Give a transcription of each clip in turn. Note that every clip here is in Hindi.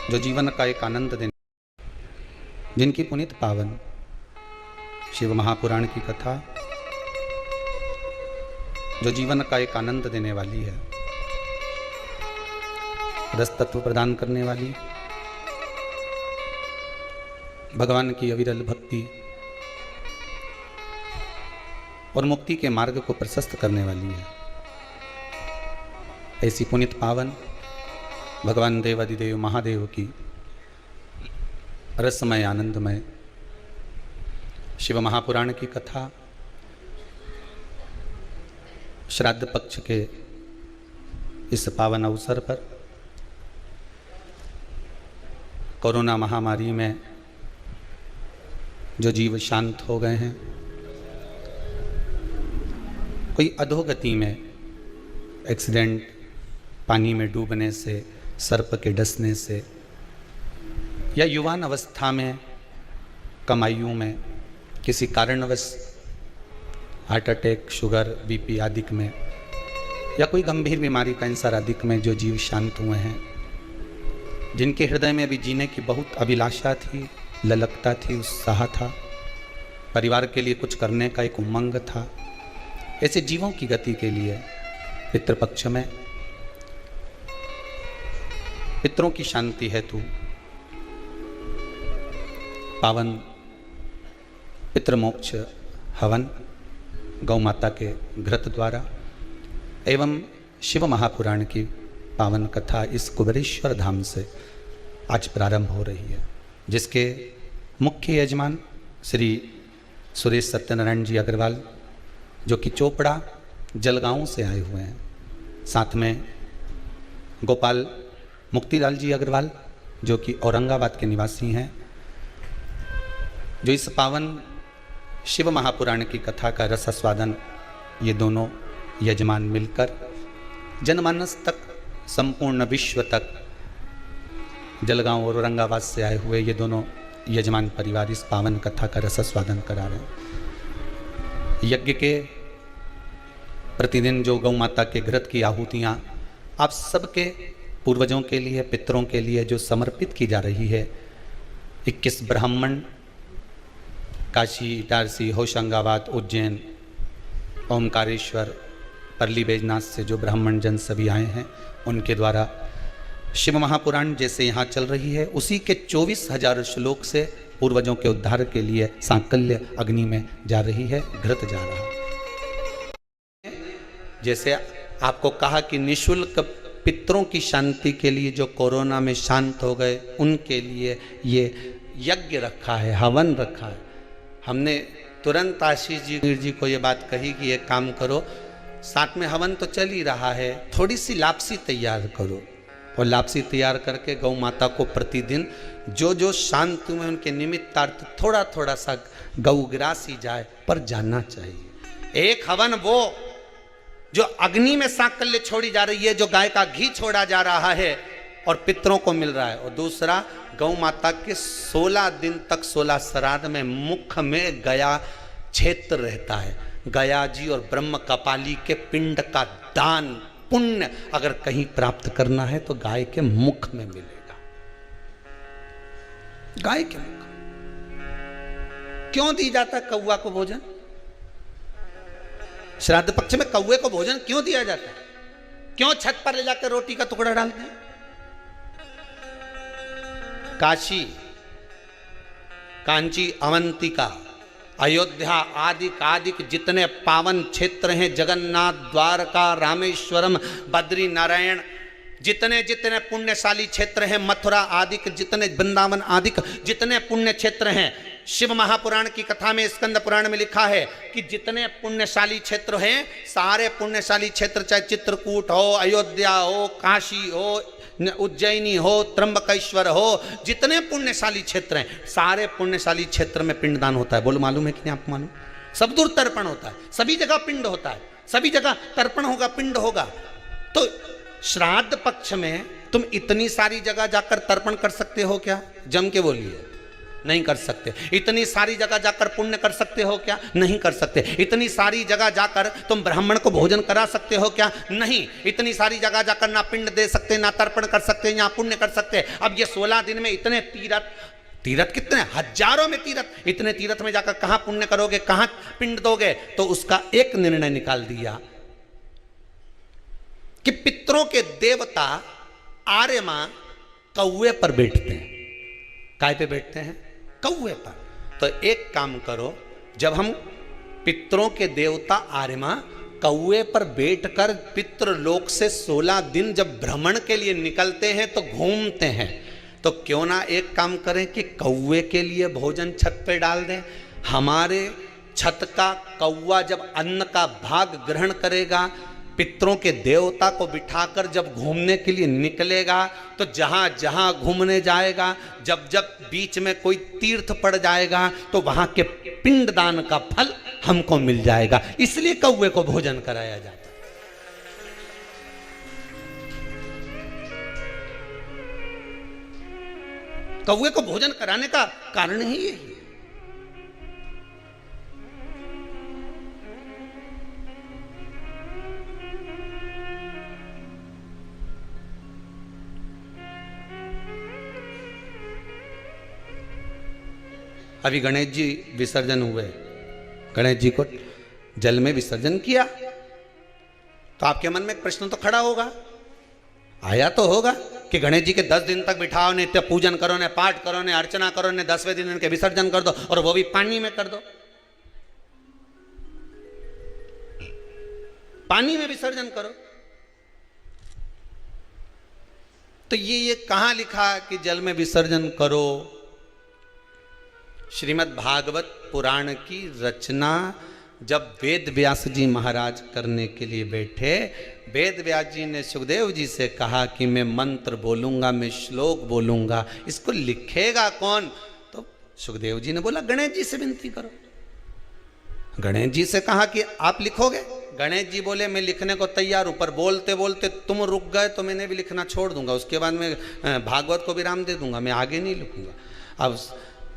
जो जीवन का एक आनंद देने, जिनकी पुनीत पावन शिव महापुराण की कथा जो जीवन का एक आनंद देने वाली है, रस तत्व प्रदान करने वाली, भगवान की अविरल भक्ति और मुक्ति के मार्ग को प्रशस्त करने वाली है। ऐसी पुनीत पावन भगवान देवादिदेव महादेव की रसमय आनंदमय शिव महापुराण की कथा श्राद्ध पक्ष के इस पावन अवसर पर कोरोना महामारी में जो जीव शांत हो गए हैं, कोई अधोगति में एक्सीडेंट, पानी में डूबने से, सर्प के डसने से, या युवान अवस्था में कम आयु में किसी कारणवश हार्ट अटैक, शुगर, बीपी आदि में, या कोई गंभीर बीमारी, कैंसर आदि में जो जीव शांत हुए हैं, जिनके हृदय में अभी जीने की बहुत अभिलाषा थी, ललकता थी, उत्साह था, परिवार के लिए कुछ करने का एक उमंग था, ऐसे जीवों की गति के लिए पितृपक्ष में पितरों की शांति हेतु पावन पितृमोक्ष हवन गौ माता के घृत द्वारा एवं शिव महापुराण की पावन कथा इस कुबेरेश्वर धाम से आज प्रारंभ हो रही है, जिसके मुख्य यजमान श्री सुरेश सत्यनारायण जी अग्रवाल, जो कि चोपड़ा जलगांव से आए हुए हैं, साथ में गोपाल मुक्तिलाल जी अग्रवाल, जो कि औरंगाबाद के निवासी हैं, जो इस पावन शिव महापुराण की कथा का रसास्वादन ये दोनों यजमान मिलकर जनमानस तक, संपूर्ण विश्व तक, जलगांव और औरंगाबाद से आए हुए ये दोनों यजमान परिवार इस पावन कथा का रसास्वादन करा रहे हैं। यज्ञ के प्रतिदिन जो गौ माता के घृत की आहुतियाँ आप सबके पूर्वजों के लिए, पितरों के लिए जो समर्पित की जा रही है, 21 ब्राह्मण काशी, इटारसी, होशंगाबाद, उज्जैन, ओमकारेश्वर, परली बैजनाथ से जो ब्राह्मण जन सभी आए हैं, उनके द्वारा शिव महापुराण जैसे यहाँ चल रही है, उसी के 24,000 श्लोक से पूर्वजों के उद्धार के लिए सांकल्य अग्नि में जा रही है, घृत जा रहा है। जैसे आपको कहा कि निःशुल्क पितरों की शांति के लिए जो कोरोना में शांत हो गए, उनके लिए ये यज्ञ रखा है, हवन रखा है। हमने तुरंत आशीष जी को ये बात कही कि ये काम करो, साथ में हवन तो चल ही रहा है, थोड़ी सी लापसी तैयार करो, और लापसी तैयार करके गौ माता को प्रतिदिन जो जो शांत हुए उनके निमित्तार्थ थोड़ा थोड़ा सा गौग्रास ही जाए, पर जाना चाहिए। एक हवन वो जो अग्नि में सांकल्य छोड़ी जा रही है, जो गाय का घी छोड़ा जा रहा है और पितरों को मिल रहा है, और दूसरा गौ माता के 16 दिन तक 16 श्राद्ध में मुख में गया क्षेत्र रहता है। गया जी और ब्रह्म कपाली के पिंड का दान पुण्य अगर कहीं प्राप्त करना है तो गाय के मुख में मिलेगा। गाय के मुख क्यों दी जाता है कौवा को भोजन? श्राद्ध पक्ष में कौवे को भोजन क्यों दिया जाता है? क्यों छत पर ले जाकर रोटी का टुकड़ा डालते हैं? काशी, कांची, अवंतिका, अयोध्या आदि जितने पावन क्षेत्र हैं, जगन्नाथ, द्वारका, रामेश्वरम, बद्री नारायण, जितने जितने पुण्यशाली क्षेत्र हैं, मथुरा आदि, जितने वृंदावन आदि जितने पुण्य क्षेत्र हैं, शिव महापुराण की कथा में, स्कंद पुराण में लिखा है कि जितने पुण्यशाली क्षेत्र हैं, सारे पुण्यशाली क्षेत्र, चाहे चित्रकूट हो, अयोध्या हो, काशी हो, उज्जैनी हो, त्र्यंबकेश्वर हो, जितने पुण्यशाली क्षेत्र हैं, सारे पुण्यशाली क्षेत्र में पिंडदान होता है। बोलो मालूम है कि नहीं आपको? मालूम? सब दूर तर्पण होता है, सभी जगह पिंड होता है, सभी जगह तर्पण होगा, पिंड होगा। तो श्राद्ध पक्ष में तुम इतनी सारी जगह जाकर तर्पण कर सकते हो क्या? जम के बोलिए। नहीं कर सकते। इतनी सारी जगह जाकर पुण्य कर सकते हो क्या? नहीं कर सकते। इतनी सारी जगह जाकर तुम ब्राह्मण को भोजन करा सकते हो क्या? नहीं। इतनी सारी जगह जाकर ना पिंड दे सकते, ना तर्पण कर सकते, ना पुण्य कर सकते। अब ये 16 दिन में इतने तीर्थ कितने हजारों में तीर्थ, इतने तीर्थ में जाकर कहां पुण्य करोगे, कहां पिंड दोगे? तो उसका एक निर्णय निकाल दिया कि पितरों के देवता आर्यमा कौवे पर बैठते हैं। काय पे बैठते हैं? कौवे पर। तो एक काम करो, जब हम पितरों के देवता आर्यमा कौवे पर बैठकर पितृलोक से 16 दिन जब भ्रमण के लिए निकलते हैं तो घूमते हैं, तो क्यों ना एक काम करें कि कौवे के लिए भोजन छत पे डाल दें। हमारे छत का कौवा जब अन्न का भाग ग्रहण करेगा, पितरों के देवता को बिठाकर जब घूमने के लिए निकलेगा, तो जहां जहां घूमने जाएगा, जब जब बीच में कोई तीर्थ पड़ जाएगा, तो वहां के पिंडदान का फल हमको मिल जाएगा। इसलिए कौवे को भोजन कराया जाता है। कौवे को भोजन कराने का कारण ही यही है। अभी गणेश जी विसर्जन हुए, गणेश जी को जल में विसर्जन किया, तो आपके मन में एक प्रश्न तो खड़ा होगा, आया तो होगा कि गणेश जी के 10 दिन तक बिठाओ, नित्य पूजन करो, ने पाठ करो, ने अर्चना करो, ने 10वें दिन इनके विसर्जन कर दो, और वो भी पानी में कर दो। पानी में विसर्जन करो। तो ये कहां लिखा कि जल में विसर्जन करो? श्रीमद् भागवत पुराण की रचना जब वेद व्यास जी महाराज करने के लिए बैठे, वेद व्यास जी ने सुखदेव जी से कहा कि मैं मंत्र बोलूंगा, मैं श्लोक बोलूंगा, इसको लिखेगा कौन? तो सुखदेव जी ने बोला गणेश जी से विनती करो। गणेश जी से कहा कि आप लिखोगे? गणेश जी बोले मैं लिखने को तैयार हूं, पर बोलते बोलते तुम रुक गए तो मैंने भी लिखना छोड़ दूंगा, उसके बाद मैं भागवत को विराम दे दूंगा, मैं आगे नहीं लिखूंगा। अब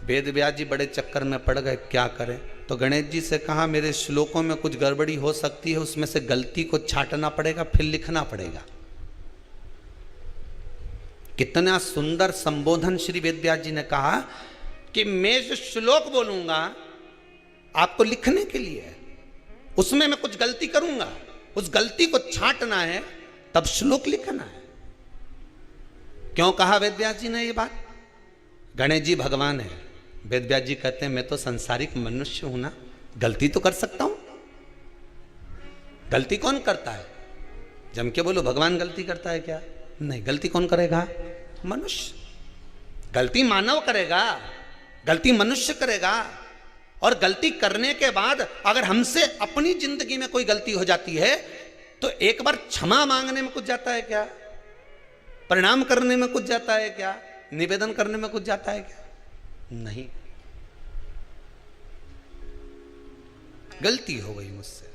वेद व्यास जी बड़े चक्कर में पड़ गए, क्या करें? तो गणेश जी से कहा मेरे श्लोकों में कुछ गड़बड़ी हो सकती है, उसमें से गलती को छांटना पड़ेगा, फिर लिखना पड़ेगा। कितना सुंदर संबोधन श्री वेद व्यास जी ने कहा कि मैं जो श्लोक बोलूंगा आपको लिखने के लिए है, उसमें मैं कुछ गलती करूंगा, उस गलती को छांटना है, तब श्लोक लिखना है। क्यों कहा वेद व्यास जी ने ये बात? गणेश जी भगवान है, वेद व्यास जी कहते हैं मैं तो संसारिक मनुष्य हूं ना, गलती तो कर सकता हूं। गलती कौन करता है? जम के बोलो, भगवान गलती करता है क्या? नहीं, गलती कौन करेगा? मनुष्य। गलती मानव करेगा, गलती मनुष्य करेगा। और गलती करने के बाद अगर हमसे अपनी जिंदगी में कोई गलती हो जाती है, तो एक बार क्षमा मांगने में कुछ जाता है क्या? प्रणाम करने में कुछ जाता है क्या? निवेदन करने में कुछ जाता है क्या? नहीं। गलती हो गई मुझसे,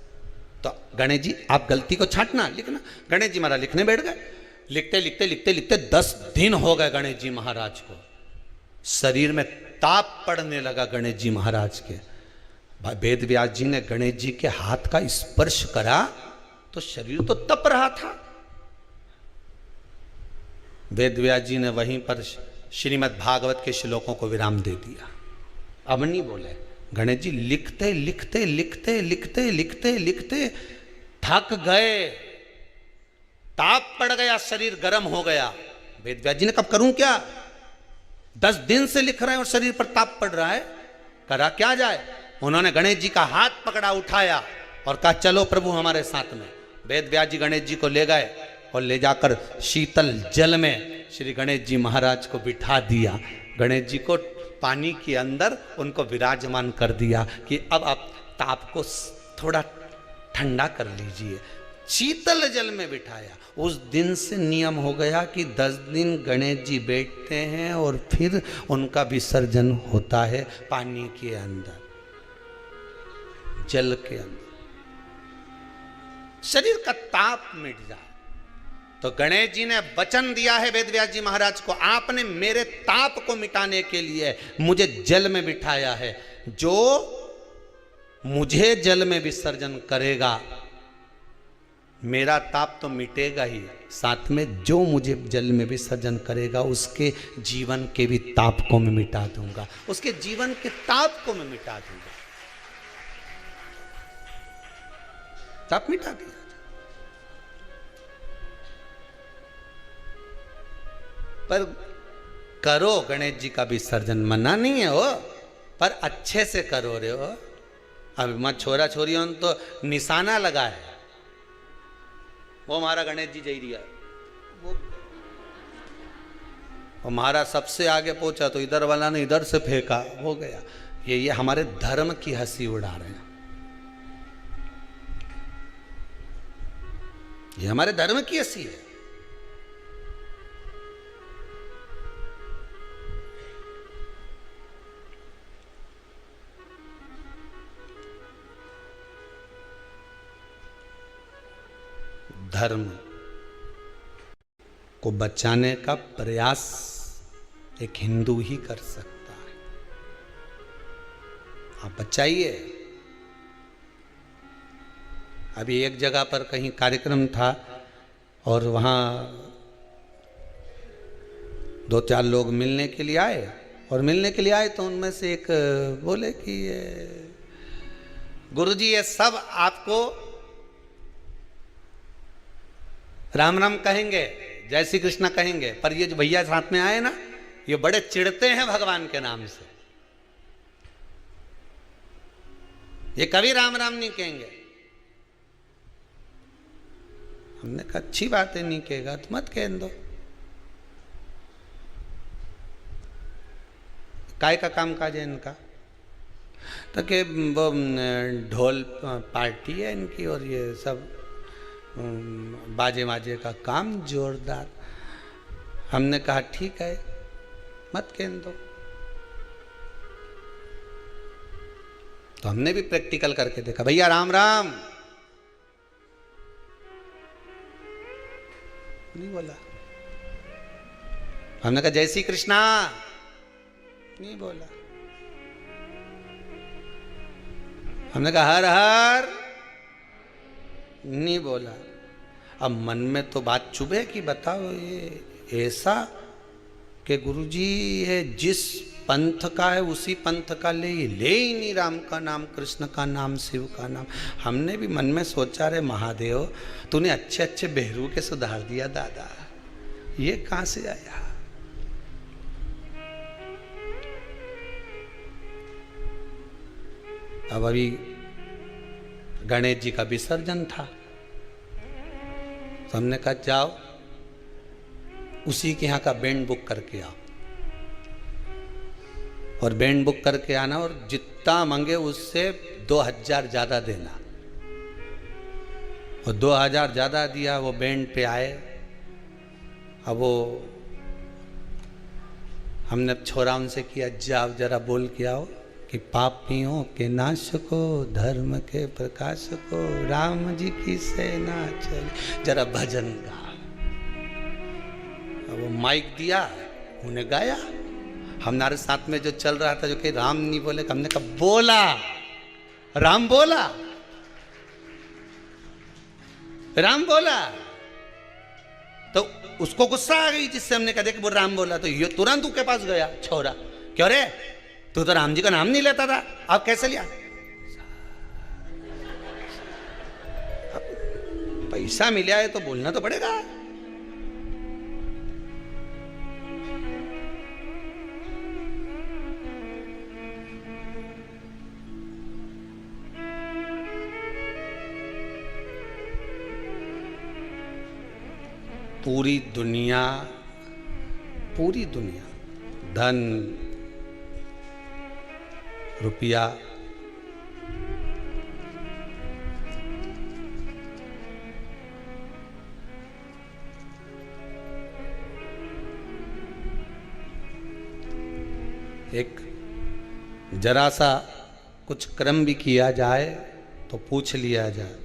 तो गणेश जी आप गलती को छांटना, लिखना। गणेश जी महाराज लिखने बैठ गए। लिखते लिखते लिखते लिखते 10 दिन हो गए गणेश जी महाराज को। शरीर में ताप पड़ने लगा गणेश जी महाराज के। वेद व्यास जी ने गणेश जी के हाथ का स्पर्श करा तो शरीर तो तप रहा था। वेद व्यास जी ने वहीं पर श्रीमद् भागवत के श्लोकों को विराम दे दिया। अब नहीं बोले। गणेश जी लिखते लिखते लिखते लिखते लिखते लिखते थक गए, ताप पड़ गया, शरीर गर्म हो गया। वेद व्यास जी ने कब करूं क्या, 10 दिन से लिख रहे हैं और शरीर पर ताप पड़ रहा है, करा क्या जाए। उन्होंने गणेश जी का हाथ पकड़ा, उठाया और कहा चलो प्रभु हमारे साथ में। वेद व्यास जी गणेश जी को ले गए और ले जाकर शीतल जल में श्री गणेश जी महाराज को बिठा दिया। गणेश जी को पानी के अंदर उनको विराजमान कर दिया कि अब आप ताप को थोड़ा ठंडा कर लीजिए। शीतल जल में बिठाया। उस दिन से नियम हो गया कि 10 दिन गणेश जी बैठते हैं और फिर उनका विसर्जन होता है पानी के अंदर, जल के अंदर। शरीर का ताप मिट जाए तो गणेश जी ने वचन दिया है वेद व्यास जी महाराज को, आपने मेरे ताप को मिटाने के लिए मुझे जल में बिठाया है। जो मुझे जल में विसर्जन करेगा मेरा ताप तो मिटेगा ही, साथ में जो मुझे जल में विसर्जन करेगा उसके जीवन के भी ताप को मैं मिटा दूंगा, उसके जीवन के ताप को मैं मिटा दूंगा। ताप मिटा दिया। पर करो गणेश जी का विसर्जन, मना नहीं है हो, पर अच्छे से करो रे हो। अब मत छोरा छोरियों तो निशाना लगा है, वो हमारा गणेश जी जई रिया, वो हमारा सबसे आगे पहुंचा तो इधर वाला ने इधर से फेंका, हो गया। ये हमारे धर्म की हंसी उड़ा रहे हैं, ये हमारे धर्म की हंसी है। धर्म को बचाने का प्रयास एक हिंदू ही कर सकता है। आप बचाइए। अभी एक जगह पर कहीं कार्यक्रम था और वहाँ 2-4 लोग मिलने के लिए आए, और मिलने के लिए आए तो उनमें से एक बोले कि गुरुजी ये सब आपको राम राम कहेंगे, जय श्री कृष्णा कहेंगे, पर ये जो भैया साथ में आए ना, ये बड़े चिढ़ते हैं भगवान के नाम से, ये कभी राम राम नहीं कहेंगे। हमने कहा अच्छी बात है, नहीं कहेगा तो मत कह दो, काय का काम काज है इनका। तो कि वो ढोल पार्टी है इनकी और ये सब बाजे बाजे का काम जोरदार। हमने कहा ठीक है मत कह दो। तो हमने भी प्रैक्टिकल करके देखा, भैया राम राम, नहीं बोला। हमने कहा जय श्री कृष्णा, नहीं बोला। हमने कहा हर हर, नहीं बोला। अब मन में तो बात चुभे कि बताओ ये ऐसा कि गुरुजी है जिस पंथ का है उसी पंथ का ले ही नहीं, राम का नाम, कृष्ण का नाम, शिव का नाम। हमने भी मन में सोचा रे महादेव तूने अच्छे अच्छे बेहरू के सुधार दिया दादा, ये कहां से आया। अब अभी गणेश जी का विसर्जन था, तो हमने कहा जाओ उसी के यहाँ का बैंड बुक करके आओ, और बैंड बुक करके आना, और जितना मांगे उससे 2000 ज्यादा देना। और 2000 ज्यादा दिया, वो बैंड पे आए। अब वो हमने छोरा उनसे किया जाओ जरा बोल के आओ कि पापियों के नाश को, धर्म के प्रकाश को, राम जी की सेना चले, जरा भजन गा। वो माइक दिया, उन्हें गाया। हमारे साथ में जो चल रहा था जो कि राम नहीं बोले, हमने कहा बोला, राम बोला, राम बोला। तो उसको गुस्सा आ गई, जिससे हमने कहा देख वो राम बोला, तो ये तुरंत उसके पास गया छोरा, क्यों रे तू तो राम जी का नाम नहीं लेता था, अब कैसे लिया। पैसा मिला है तो बोलना तो पड़ेगा। पूरी दुनिया धन रुपया एक जरा सा कुछ कर्म भी किया जाए तो पूछ लिया जाए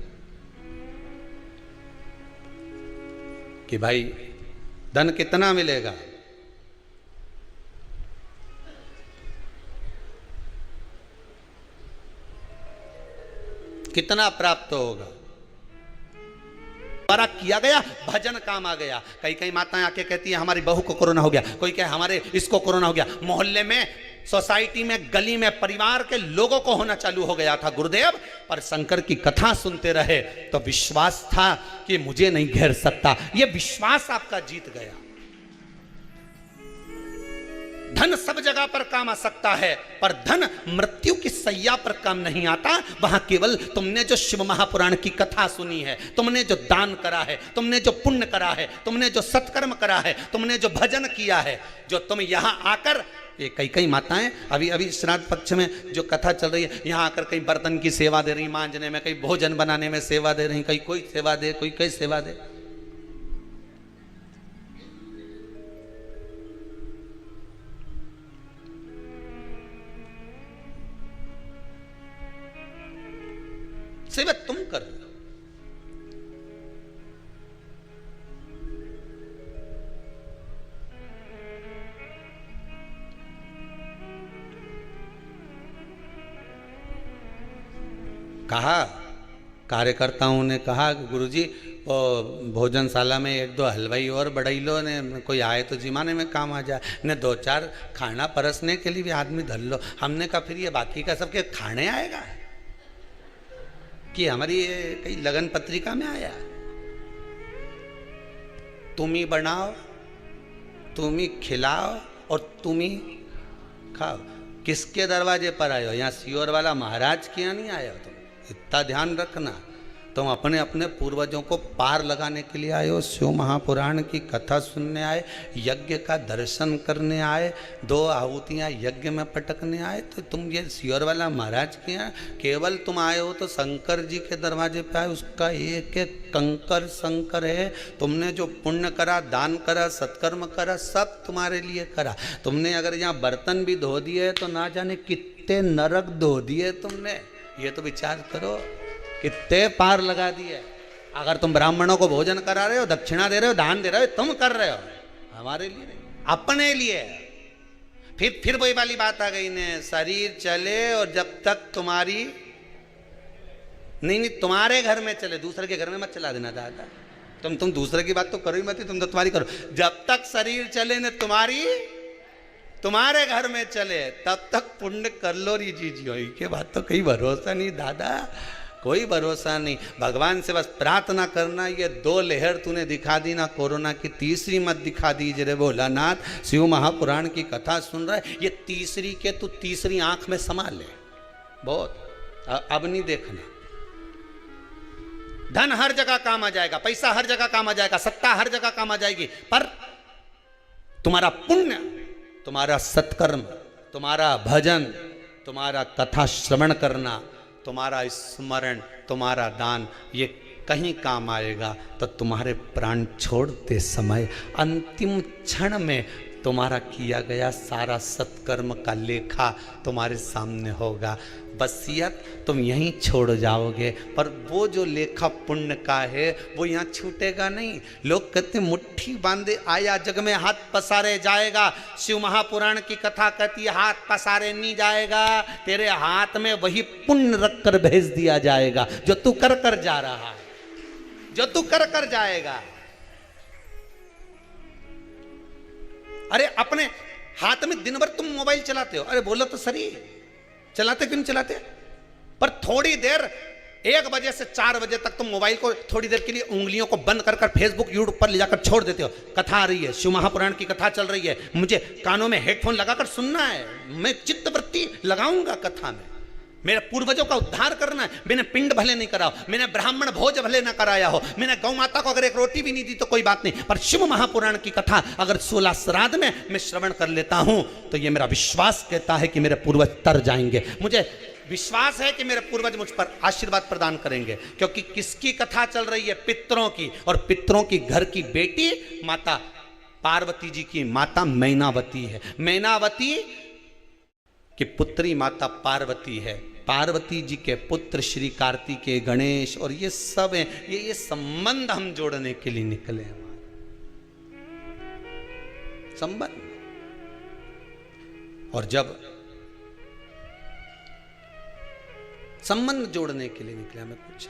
कि भाई धन कितना मिलेगा, कितना प्राप्त होगा, द्वारा किया गया भजन काम आ गया। कई कई माताएं आके कहती हैं हमारी बहू को कोरोना हो गया, कोई कहे हमारे इसको कोरोना हो गया, मोहल्ले में, सोसाइटी में, गली में, परिवार के लोगों को होना चालू हो गया था गुरुदेव। पर शंकर की कथा सुनते रहे तो विश्वास था कि मुझे नहीं घेर सकता। यह विश्वास आपका जीत गया। धन सब जगह पर काम आ सकता है, पर धन मृत्यु की सैया पर काम नहीं आता। वहां केवल तुमने जो शिव महापुराण की कथा सुनी है, तुमने जो दान करा है, तुमने जो पुण्य करा है, तुमने जो सत्कर्म करा है, तुमने जो भजन किया है, जो तुम यहां आकर, ये कई कई माताएं अभी श्राद्ध पक्ष में जो कथा चल रही है, यहां आकर कहीं बर्तन की सेवा दे रही, मांजने में, कहीं भोजन बनाने में सेवा दे रही, कहीं कोई सेवा दे, कोई कई सेवा दे। सेवा तुम कर रहे हो। कहा, कार्यकर्ताओं ने कहा गुरुजी भोजनशाला में एक दो हलवाई और बढ़ाई लो ने, कोई आए तो जिमाने में काम आ जाए, ने दो चार खाना परसने के लिए भी आदमी धर लो। हमने कहा फिर ये बाकी का सबके खाने आएगा कि हमारी कई लगन पत्रिका में आया? तुम ही बनाओ, तुम ही खिलाओ और तुम ही खाओ। किसके दरवाजे पर आए हो? यहाँ सियोर वाला महाराज के यहाँ नहीं आए हो तुम। इतना ध्यान रखना, तुम अपने अपने पूर्वजों को पार लगाने के लिए आए हो, शिव महापुराण की कथा सुनने आए, यज्ञ का दर्शन करने आए, 2 आहुतियाँ यज्ञ में पटकने आए। तो तुम ये सियोर वाला महाराज के यहाँ केवल तुम आए हो तो शंकर जी के दरवाजे पे आए। उसका एक एक कंकर शंकर है। तुमने जो पुण्य करा, दान करा, सत्कर्म करा, सब तुम्हारे लिए करा। तुमने अगर यहाँ बर्तन भी धो दिए तो ना जाने कितने नरक धो दिए तुमने। ये तो विचार करो, कितने पार लगा दिए। अगर तुम ब्राह्मणों को भोजन करा रहे हो, दक्षिणा दे रहे हो, दान दे रहे हो, तुम कर रहे हो हमारे लिए नहीं, अपने लिए। फिर वही वाली बात आ गई ने, शरीर चले और जब तक तुम्हारी नहीं तुम्हारे घर में चले, दूसरे के घर में मत चला देना दादा। तुम दूसरे की बात तो करो ही मत, तुम तो तुम्हारी करो। जब तक शरीर चले ने तुम्हारे घर में चले, तब तक पुण्य कर लो री जी के बात तो कोई भरोसा नहीं दादा, कोई भरोसा नहीं। भगवान से बस प्रार्थना करना, ये 2 लहर तूने दिखा दी ना कोरोना की, तीसरी मत दिखा दीजिए रे भोलानाथ। शिव महापुराण की कथा सुन रहा है, ये तीसरी के तू तीसरी आंख में समा ले। बहुत अब नहीं देखना। धन हर जगह काम आ जाएगा, पैसा हर जगह काम आ जाएगा, सत्ता हर जगह काम आ जाएगी, पर तुम्हारा पुण्य, तुम्हारा सत्कर्म, तुम्हारा भजन, तुम्हारा कथा श्रवण करना, तुम्हारा स्मरण, तुम्हारा दान, ये कहीं काम आएगा। तो तुम्हारे प्राण छोड़ते समय अंतिम क्षण में तुम्हारा किया गया सारा सत्कर्म का लेखा तुम्हारे सामने होगा। वसीयत तुम यहीं छोड़ जाओगे, पर वो जो लेखा पुण्य का है वो यहाँ छूटेगा नहीं। लोग कहते मुट्ठी बांधे आया जग में हाथ पसारे जाएगा। शिव महापुराण की कथा कहती है हाथ पसारे नहीं जाएगा, तेरे हाथ में वही पुण्य रख कर भेज दिया जाएगा जो तू कर कर जा रहा है, जो तू कर कर जाएगा। अरे अपने हाथ में दिन भर तुम मोबाइल चलाते हो, अरे बोलो तो सही, चलाते क्यों नहीं चलाते? पर थोड़ी देर 1 बजे से 4 बजे तक तुम मोबाइल को थोड़ी देर के लिए उंगलियों को बंद कर फेसबुक यूट्यूब पर ले जाकर छोड़ देते हो। कथा आ रही है, शिव महापुराण की कथा चल रही है, मुझे कानों में हेडफोन लगाकर सुनना है, मैं चित्तवृत्ति लगाऊंगा कथा में, मेरे पूर्वजों का उद्धार करना है। मैंने पिंड भले नहीं करा हो, मैंने ब्राह्मण भोज भले ना कराया हो, मैंने गौ माता को अगर एक रोटी भी नहीं दी तो कोई बात नहीं, पर शिव महापुराण की कथा अगर 16 श्राद्ध में मैं श्रवण कर लेता हूं तो ये मेरा विश्वास कहता है कि मेरे पूर्वज तर जाएंगे। मुझे विश्वास है कि मेरे पूर्वज मुझ पर आशीर्वाद प्रदान करेंगे, क्योंकि किसकी कथा चल रही है? पितरों की। और पितरों की घर की बेटी माता पार्वती जी की माता मैनावती है। मैनावती की पुत्री माता पार्वती है। पार्वती जी के पुत्र श्री कार्तिकेय, गणेश और ये सब हैं। ये संबंध हम जोड़ने के लिए निकले हैं। संबंध। और जब संबंध जोड़ने के लिए निकला मैं कुछ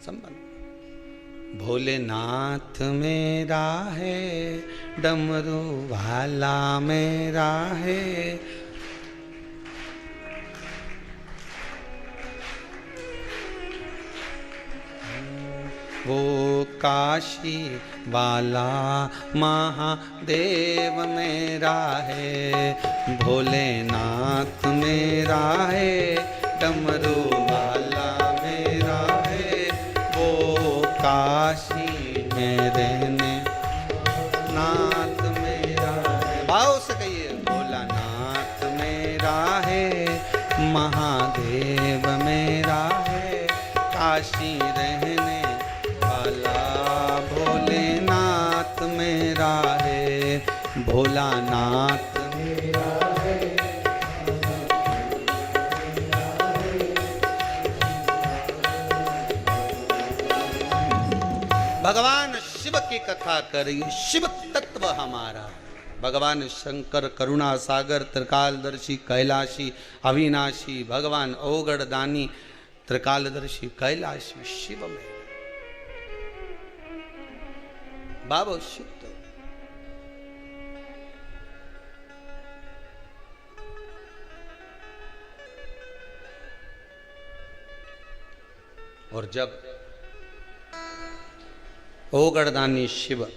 संबंध। भोलेनाथ मेरा है, डमरू वाला मेरा है, वो काशी वाला महादेव मेरा है। भोलेनाथ मेरा है, डमरू वाला मेरा है, वो काशी में रहने नाथ मेरा है। भाव से कहिए, भोलानाथ मेरा है, महादेव मेरा है, काशी रहने भोलेनाथ मेरा है, भोलानाथ मेरा है। भगवान शिव की कथा करिए, शिव तत्व हमारा। भगवान शंकर करुणा सागर, त्रिकालदर्शी कैलाशी अविनाशी, भगवान ओगड़ दानी त्रिकालदर्शी कैलाशी शिव में बाबा शुद्ध। और जब ओगड़दानी शिव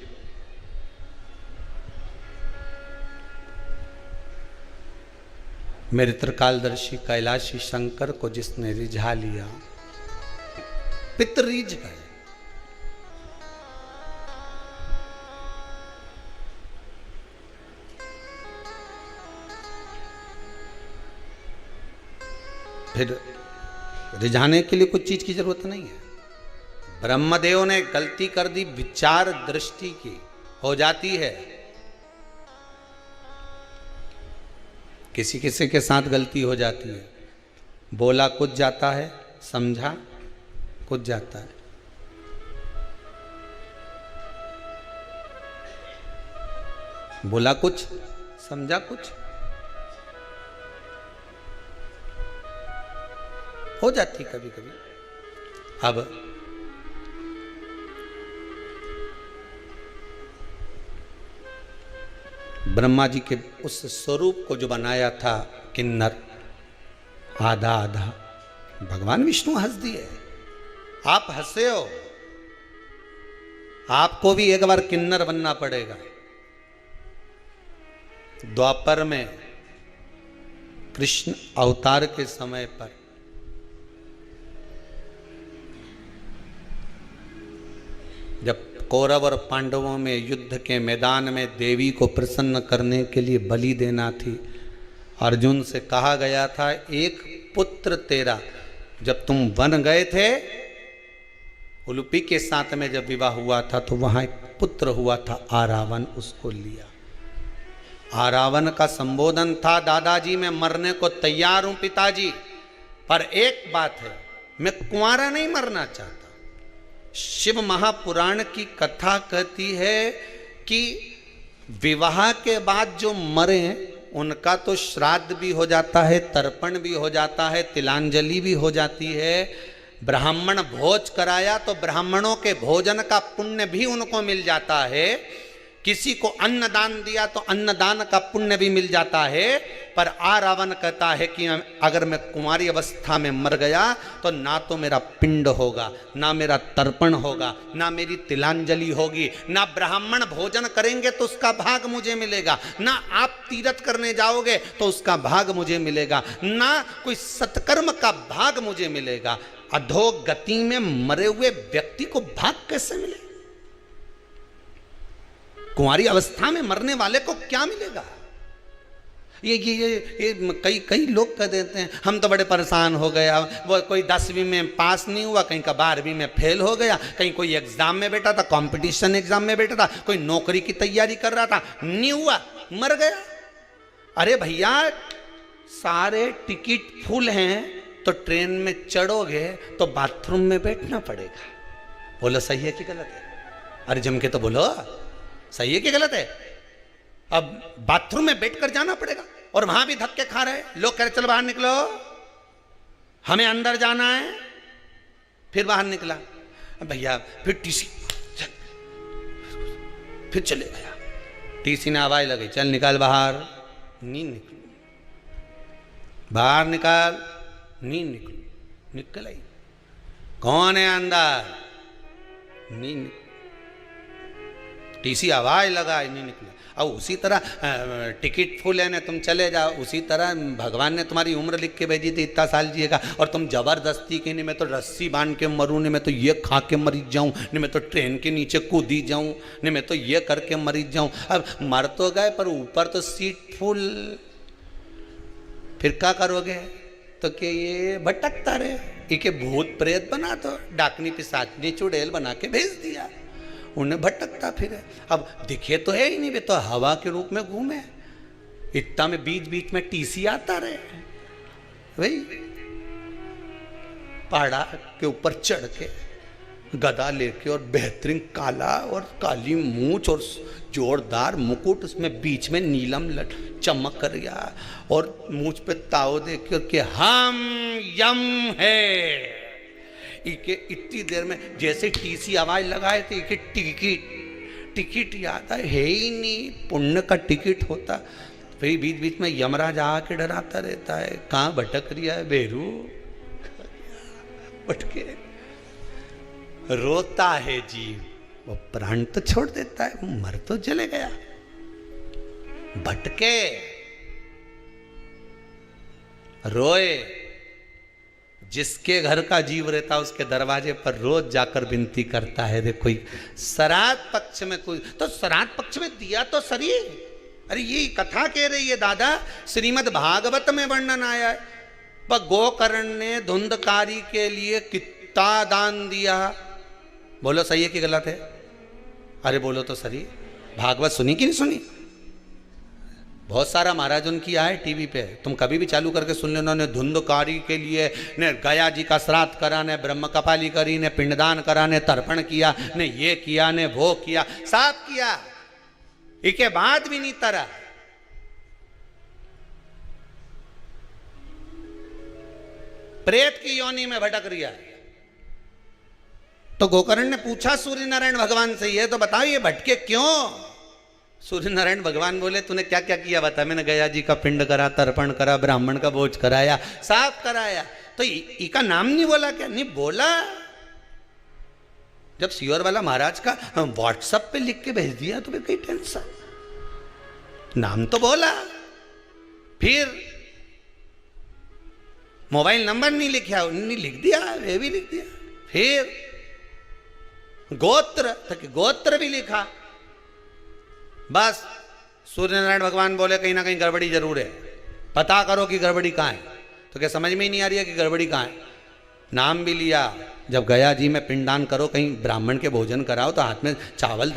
मेरे त्रिकालदर्शी कैलाशी शंकर को जिसने रिझा लिया, पितर रिझ गए। फिर रिझाने के लिए कुछ चीज की जरूरत नहीं है। ब्रह्मदेव ने गलती कर दी, विचार दृष्टि की हो जाती है। किसी किसी के साथ गलती हो जाती है, बोला कुछ जाता है, समझा कुछ जाता है। बोला कुछ, समझा कुछ, हो जाती कभी कभी। अब ब्रह्मा जी के उस स्वरूप को जो बनाया था किन्नर, आधा आधा, भगवान विष्णु हंस दिए। आप हंसे हो, आपको भी एक बार किन्नर बनना पड़ेगा। द्वापर में कृष्ण अवतार के समय पर जब कौरव और पांडवों में युद्ध के मैदान में देवी को प्रसन्न करने के लिए बलि देना थी, अर्जुन से कहा गया था एक पुत्र तेरा, जब तुम वन गए थे उलूपी के साथ में जब विवाह हुआ था तो वहां एक पुत्र हुआ था आरावन, उसको लिया। आरावन का संबोधन था, दादाजी मैं मरने को तैयार हूं पिताजी, पर एक बात है, मैं कुंवारा नहीं मरना चाहता। शिव महापुराण की कथा कहती है कि विवाह के बाद जो मरे उनका तो श्राद्ध भी हो जाता है, तर्पण भी हो जाता है, तिलांजलि भी हो जाती है। ब्राह्मण भोज कराया तो ब्राह्मणों के भोजन का पुण्य भी उनको मिल जाता है। किसी को अन्नदान दिया तो अन्नदान का पुण्य भी मिल जाता है। पर रावण कहता है कि अगर मैं कुंवारी अवस्था में मर गया तो ना तो मेरा पिंड होगा, ना मेरा तर्पण होगा, ना मेरी तिलांजलि होगी, ना ब्राह्मण भोजन करेंगे तो उसका भाग मुझे मिलेगा, ना आप तीर्थ करने जाओगे तो उसका भाग मुझे मिलेगा, ना कोई सत्कर्म का भाग मुझे मिलेगा। अधोगति में मरे हुए व्यक्ति को भाग कैसे मिले? कुंवारी अवस्था में मरने वाले को क्या मिलेगा? ये कई लोग कह देते हैं हम तो बड़े परेशान हो गए, वो कोई 10वीं में पास नहीं हुआ, कहीं का 12वीं में फेल हो गया, कहीं कोई एग्जाम में बैठा था, कंपटीशन एग्जाम में बैठा था, कोई नौकरी की तैयारी कर रहा था, नहीं हुआ, मर गया। अरे भैया सारे टिकट फुल हैं तो ट्रेन में चढ़ोगे तो बाथरूम में बैठना पड़ेगा। बोलो सही है कि गलत है? अरे जम के तो बोलो, सही है कि गलत है? अब बाथरूम में बैठकर जाना पड़ेगा और वहां भी धक्के खा रहे, लोग कह रहे चलो बाहर निकलो, हमें अंदर जाना है। फिर बाहर निकला, भैया फिर टीसी, फिर चले गया। टीसी ने आवाज लगी, चल निकाल बाहर। नहीं निकल, बाहर निकाल, नहीं निकल, निकल आई। कौन है अंदर? नहीं निकल, टीसी आवाज लगा, नहीं निकला। अब उसी तरह टिकट फुल है ना, तुम चले जाओ। उसी तरह भगवान ने तुम्हारी उम्र लिख के भेजी थी, इतना साल जिएगा, और तुम जबरदस्ती के नहीं मैं तो रस्सी बांध के मरूं, नहीं मैं तो ये खा के मरी जाऊं, नहीं मैं तो ट्रेन के नीचे कूदी जाऊं, नहीं मैं तो ये करके मरी जाऊं। अब मर तो गए पर ऊपर तो सीट फुल, फिर क्या करोगे? तो कि ये भटकता रहे, इके भूत प्रेत बना दो, डाकनी पिशाचनी चुड़ैल बना के भेज दिया, उन्हें भटकता फिरे। अब दिखे तो है ही नहीं, वे तो हवा के रूप में घूमे। इतना में बीच बीच में टीसी आता रहे, वही पहाड़ा के ऊपर चढ़ के गदा लेके और बेहतरीन काला और काली मूंछ और जोरदार मुकुट, उसमें बीच में नीलम चमक रहा और मूंछ पे ताव दे के हम यम है। इके इतनी देर में जैसे टीसी आवाज लगाए थे, इके टिकट याद है ही नहीं, पुण्य का टिकट होता। फिर बीच बीच में यमराज आके डराता रहता है, कहाँ भटक रिया है बेरू, भटके रोता है जीव, वो प्राण तो छोड़ देता है, मर तो चले गया, भटके रोए। जिसके घर का जीव रहता है उसके दरवाजे पर रोज जाकर विनती करता है, देखो श्राद्ध पक्ष में कोई तो श्राद्ध पक्ष में दिया तो सरी। अरे ये कथा कह रही है दादा, श्रीमद् भागवत में वर्णन आया है, पर गोकर्ण ने धुंधकारी के लिए कितना दान दिया। बोलो सही है कि गलत है? अरे बोलो तो सही। भागवत सुनी कि नहीं सुनी? बहुत सारा महाराज उनकी आए टीवी पे, तुम कभी भी चालू करके सुन लेना। उन्होंने धुंधकारी के लिए ने गया जी का श्राद्ध करा, ने ब्रह्म कपाली करी, ने पिंडदान करा, ने तर्पण किया, ने ये किया, ने वो किया, सब किया, इसके बाद भी नहीं तरा। प्रेत की योनि में भटक रिया। तो गोकर्ण ने पूछा सूर्य नारायण भगवान से, ये तो बताओ ये भटके क्यों? सूर्य नारायण भगवान बोले, तूने क्या क्या किया बता। मैंने गया जी का पिंड करा, तर्पण करा, ब्राह्मण का भोज कराया, साफ कराया। तो इसका नाम नहीं बोला क्या? नहीं बोला। जब सियोर वाला महाराज का व्हाट्सएप पे लिख के भेज दिया तो फिर कोई टेंशन, नाम तो बोला। फिर मोबाइल नंबर नहीं लिखा, नहीं लिख दिया, वे भी लिख दिया। फिर गोत्र, तो गोत्र भी लिखा। बस सूर्य नारायण भगवान बोले कहीं ना कहीं गड़बड़ी जरूर है, पता करो कि गड़बड़ी कहाँ है। तो क्या समझ में ही नहीं आ रही है कि गड़बड़ी कहाँ है? नाम भी लिया। जब गया जी में पिंडदान करो, कहीं ब्राह्मण के भोजन कराओ, तो हाथ में चावल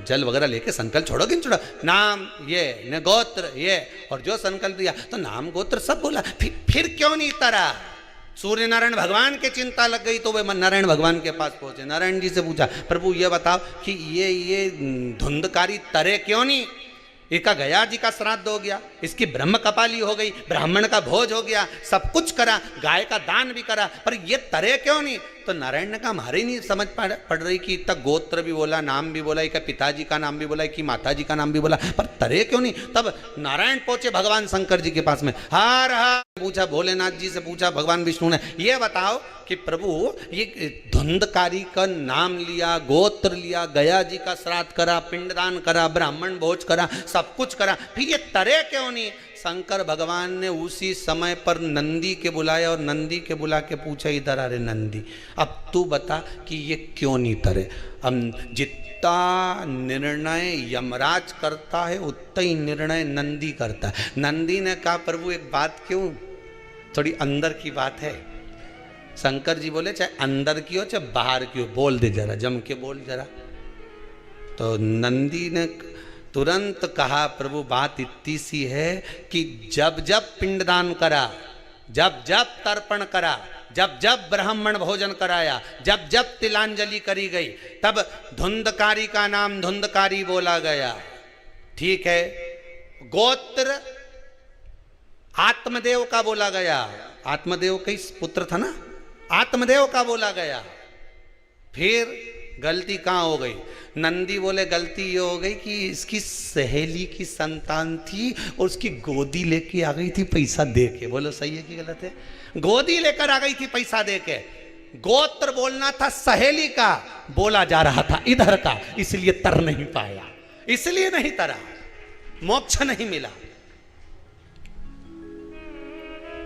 जल वगैरह लेके संकल्प छोड़ो कि नहीं छोड़ो? नाम ये, न गोत्र ये, और जो संकल्प दिया तो नाम गोत्र सब बोला। फिर क्यों नहीं तरा? सूर्य नारायण भगवान के चिंता लग गई तो वे नारायण भगवान के पास पहुंचे। नारायण जी से पूछा, प्रभु ये बताओ कि ये धुंधकारी तरे क्यों नहीं? इसका गया जी का श्राद्ध हो गया, इसकी ब्रह्म कपाली हो गई, ब्राह्मण का भोज हो गया, सब कुछ करा, गाय का दान भी करा, पर ये तरे क्यों नहीं? तो नारायण ने कहा हमारे नहीं समझ पड़ रही कि इतना गोत्र भी बोला, नाम भी बोला, इसका पिताजी का नाम भी बोला, कि माता जी का नाम भी बोला, पर तरे क्यों नहीं? तब नारायण पहुंचे भगवान शंकर जी के पास में, हार पूछा, भोलेनाथ जी से पूछा भगवान विष्णु ने, ये बताओ कि प्रभु ये धुंधकारी का नाम लिया, गोत्र लिया, गया जी का श्राद्ध करा, पिंडदान करा, ब्राह्मण भोज करा, सब कुछ करा, फिर ये तरे क्यों नहीं? शंकर भगवान ने उसी समय पर नंदी के बुलाया और नंदी के बुला के पूछा, इधर आ रे नंदी, अब तू बता कि ये क्यों नहीं तरे? अब जितना निर्णय यमराज करता है उतना ही निर्णय नंदी करता है। नंदी ने कहा, प्रभु एक बात क्यों, थोड़ी अंदर की बात है। शंकर जी बोले, चाहे अंदर की हो चाहे बाहर की हो, बोल दे जरा, जम के बोल जरा। तो नंदी ने तुरंत कहा, प्रभु बात इतनी सी है कि जब जब पिंडदान करा, जब जब तर्पण करा, जब जब ब्राह्मण भोजन कराया, जब जब तिलांजलि करी गई, तब धुंधकारी का नाम धुंधकारी बोला गया। ठीक है, गोत्र आत्मदेव का बोला गया, आत्मदेव का पुत्र था ना, आत्मदेव का बोला गया। फिर गलती कहाँ हो गई? नंदी बोले गलती ये हो गई कि इसकी सहेली की संतान थी और उसकी गोदी लेके आ गई थी पैसा दे के। बोलो सही है कि गलत है? गोदी लेकर आ गई थी पैसा दे के। गोत्र बोलना था सहेली का, बोला जा रहा था इधर का, इसलिए तर नहीं पाया, इसलिए नहीं तरा, मोक्ष नहीं मिला।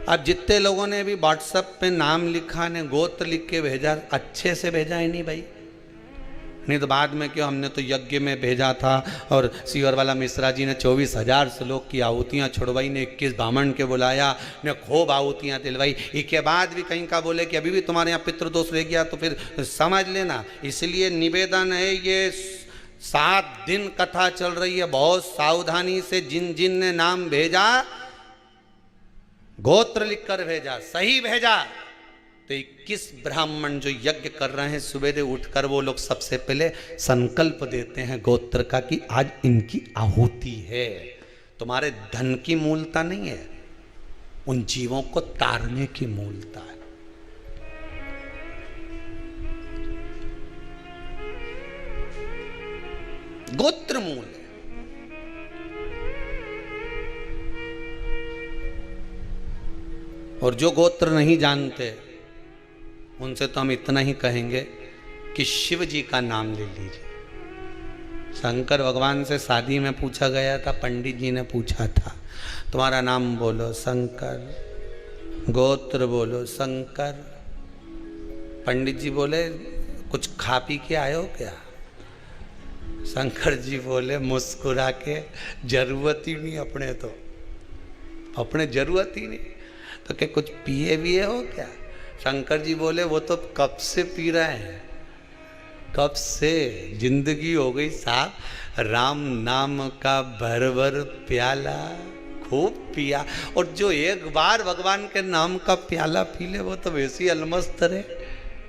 अब जितने लोगों ने भी व्हाट्सएप पे नाम लिखा ने गोत्र लिख के भेजा, अच्छे से भेजा है नहीं भाई? नहीं तो बाद में क्यों, हमने तो यज्ञ में भेजा था और सीवर वाला मिश्रा जी ने 24,000 श्लोक की आहुतियाँ छुड़वाई, ने 21 ब्राह्मण के बुलाया, ने खूब आहुतियाँ दिलवाई। इसके बाद भी कहीं का बोले कि अभी भी तुम्हारे यहाँ पितृदोष रह गया तो फिर समझ लेना। इसलिए निवेदन है, ये 7 दिन कथा चल रही है, बहुत सावधानी से जिन जिन ने नाम भेजा गोत्र लिखकर भेजा, सही भेजा। तो 21 ब्राह्मण जो यज्ञ कर रहे हैं सुबेरे उठकर, वो लोग सबसे पहले संकल्प देते हैं गोत्र का कि आज इनकी आहुति है। तुम्हारे धन की मूलता नहीं है, उन जीवों को तारने की मूलता है। गोत्र मूल है। और जो गोत्र नहीं जानते उनसे तो हम इतना ही कहेंगे कि शिव जी का नाम ले लीजिए। शंकर भगवान से शादी में पूछा गया था, पंडित जी ने पूछा था तुम्हारा नाम बोलो शंकर, गोत्र बोलो शंकर। पंडित जी बोले कुछ खा पी के आए हो क्या? शंकर जी बोले मुस्कुरा के जरूरत ही नहीं अपने, तो अपने जरूरत ही नहीं, तो क्या कुछ पिए विए हो क्या? शंकर जी बोले वो तो कब से पी रहे हैं, कब से, जिंदगी हो गई साहब, राम नाम का भर भर प्याला खूब पिया। और जो एक बार भगवान के नाम का प्याला पी ले वो तो वैसी अलमस्त रहे,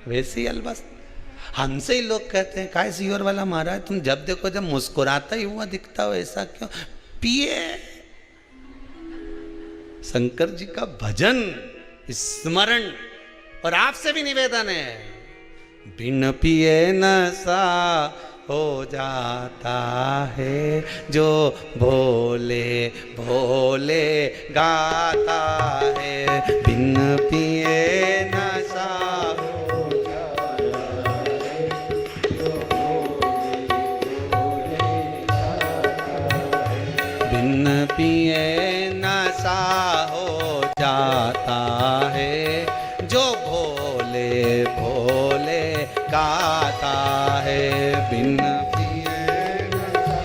वैसी अलमस्त। हमसे ही लोग कहते हैं काय सीवर वाला महाराज तुम जब देखो जब मुस्कुराता ही हुआ दिखता हो, ऐसा क्यों? पिए शंकर जी का भजन स्मरण। और आपसे भी निवेदन है, बिन पिए नशा हो जाता है, जो भोले भोले गाता है। बिन पिए नशा हो जाता है, जो भोले भोले गाता है। बिन पिए नशा हो जाता है, जो भोले भोले गाता है। बिन पिए नशा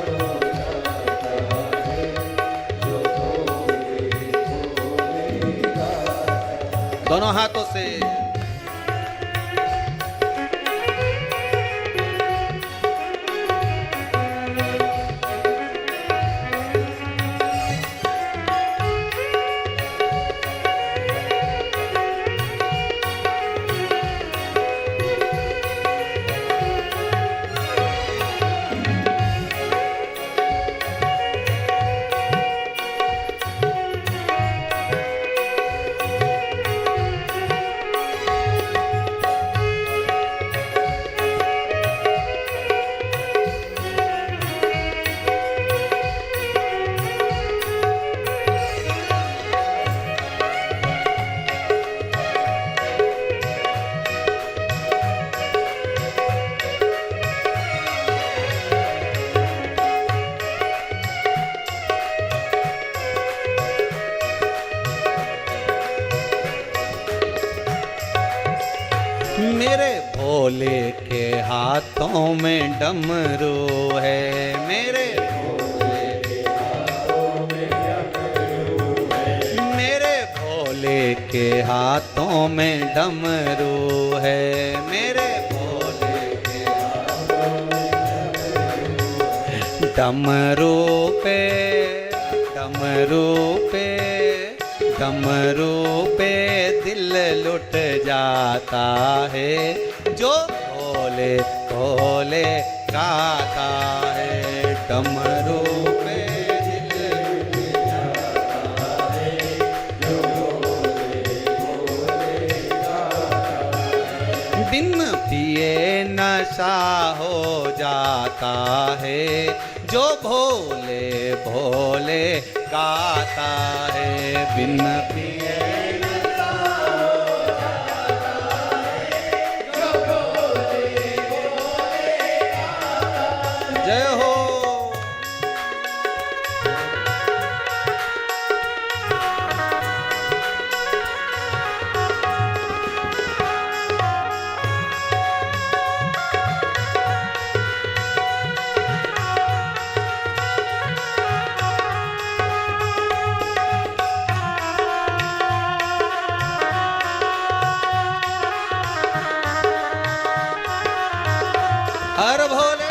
हो जाता है, जो भोले भोले गाता है। दोनों हाथों से मेरे भोले के हाथों में डमरू है, मेरे भोले के हाथों में डमरू है। मेरे भोले के हाथों में डमरू है, मेरे भोले के हाथों में डमरू है। डमरू पे डमरू पे दिल लुट जाता है, जो भोले भोले गाता है। डमरू पे दिल लुट जाता है, जो भोले भोले गाता है। बिन पिए नशा हो जाता है, जो भोले भोले गाता है। बिन पिए नशा हो जाता है, जो भोले भोले गाता है। जय हो। हर भोले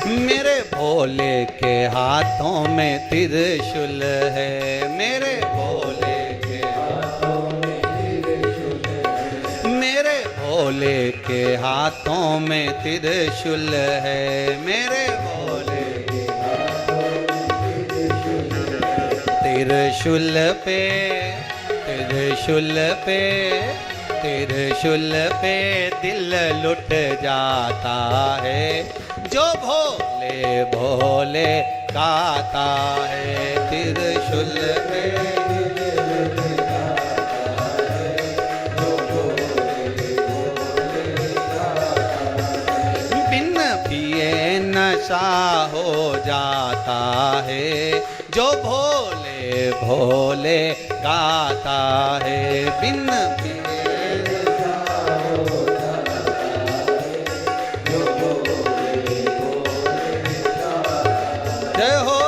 मेरे भोले के हाथों में त्रिशूल है, मेरे भोले के हाथों में त्रिशूल है। मेरे भोले के हाथों में त्रिशूल है, मेरे भोले के हाथों में त्रिशूल है। त्रिशूल पे त्रिशूल पे त्रिशूल पे दिल लुट जाता है, जो भोले भोले गाता है। त्रिशूल पे दिल लुट जाता है, जो भोले भोले गाता है। बिन पिए नशा हो जाता है, जो भोले भोले गाता है। बिन पिए जय हो।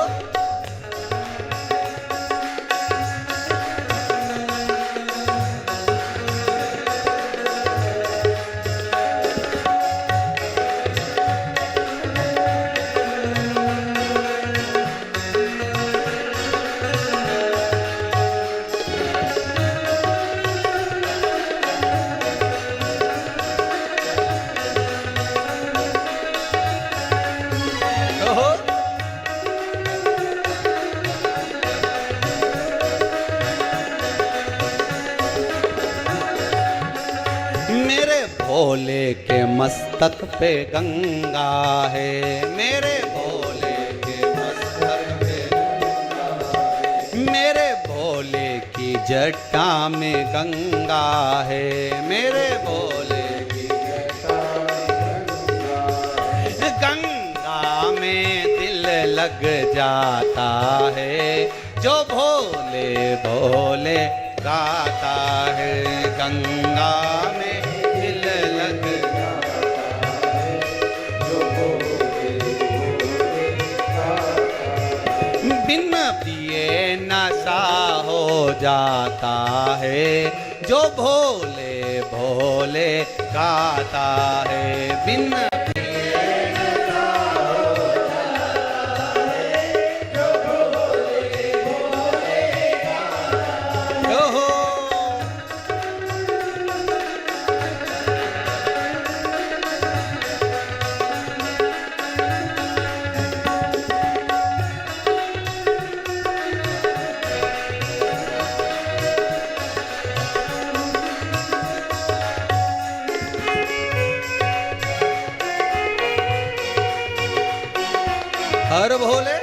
मेरे भोले के मस्तक पे गंगा है, मेरे भोले के मस्तक पे गंगा है। मेरे भोले की जटा में गंगा है, मेरे भोले की जटा में गंगा है। गंगा में दिल लग जाता है, जो भोले भोले गाता है। गंगा में दिल लग जाता है, जो भोले भोले गाता है। बिन पिए नशा हो जाता है, जो भोले भोले गाता है। बिन भोले।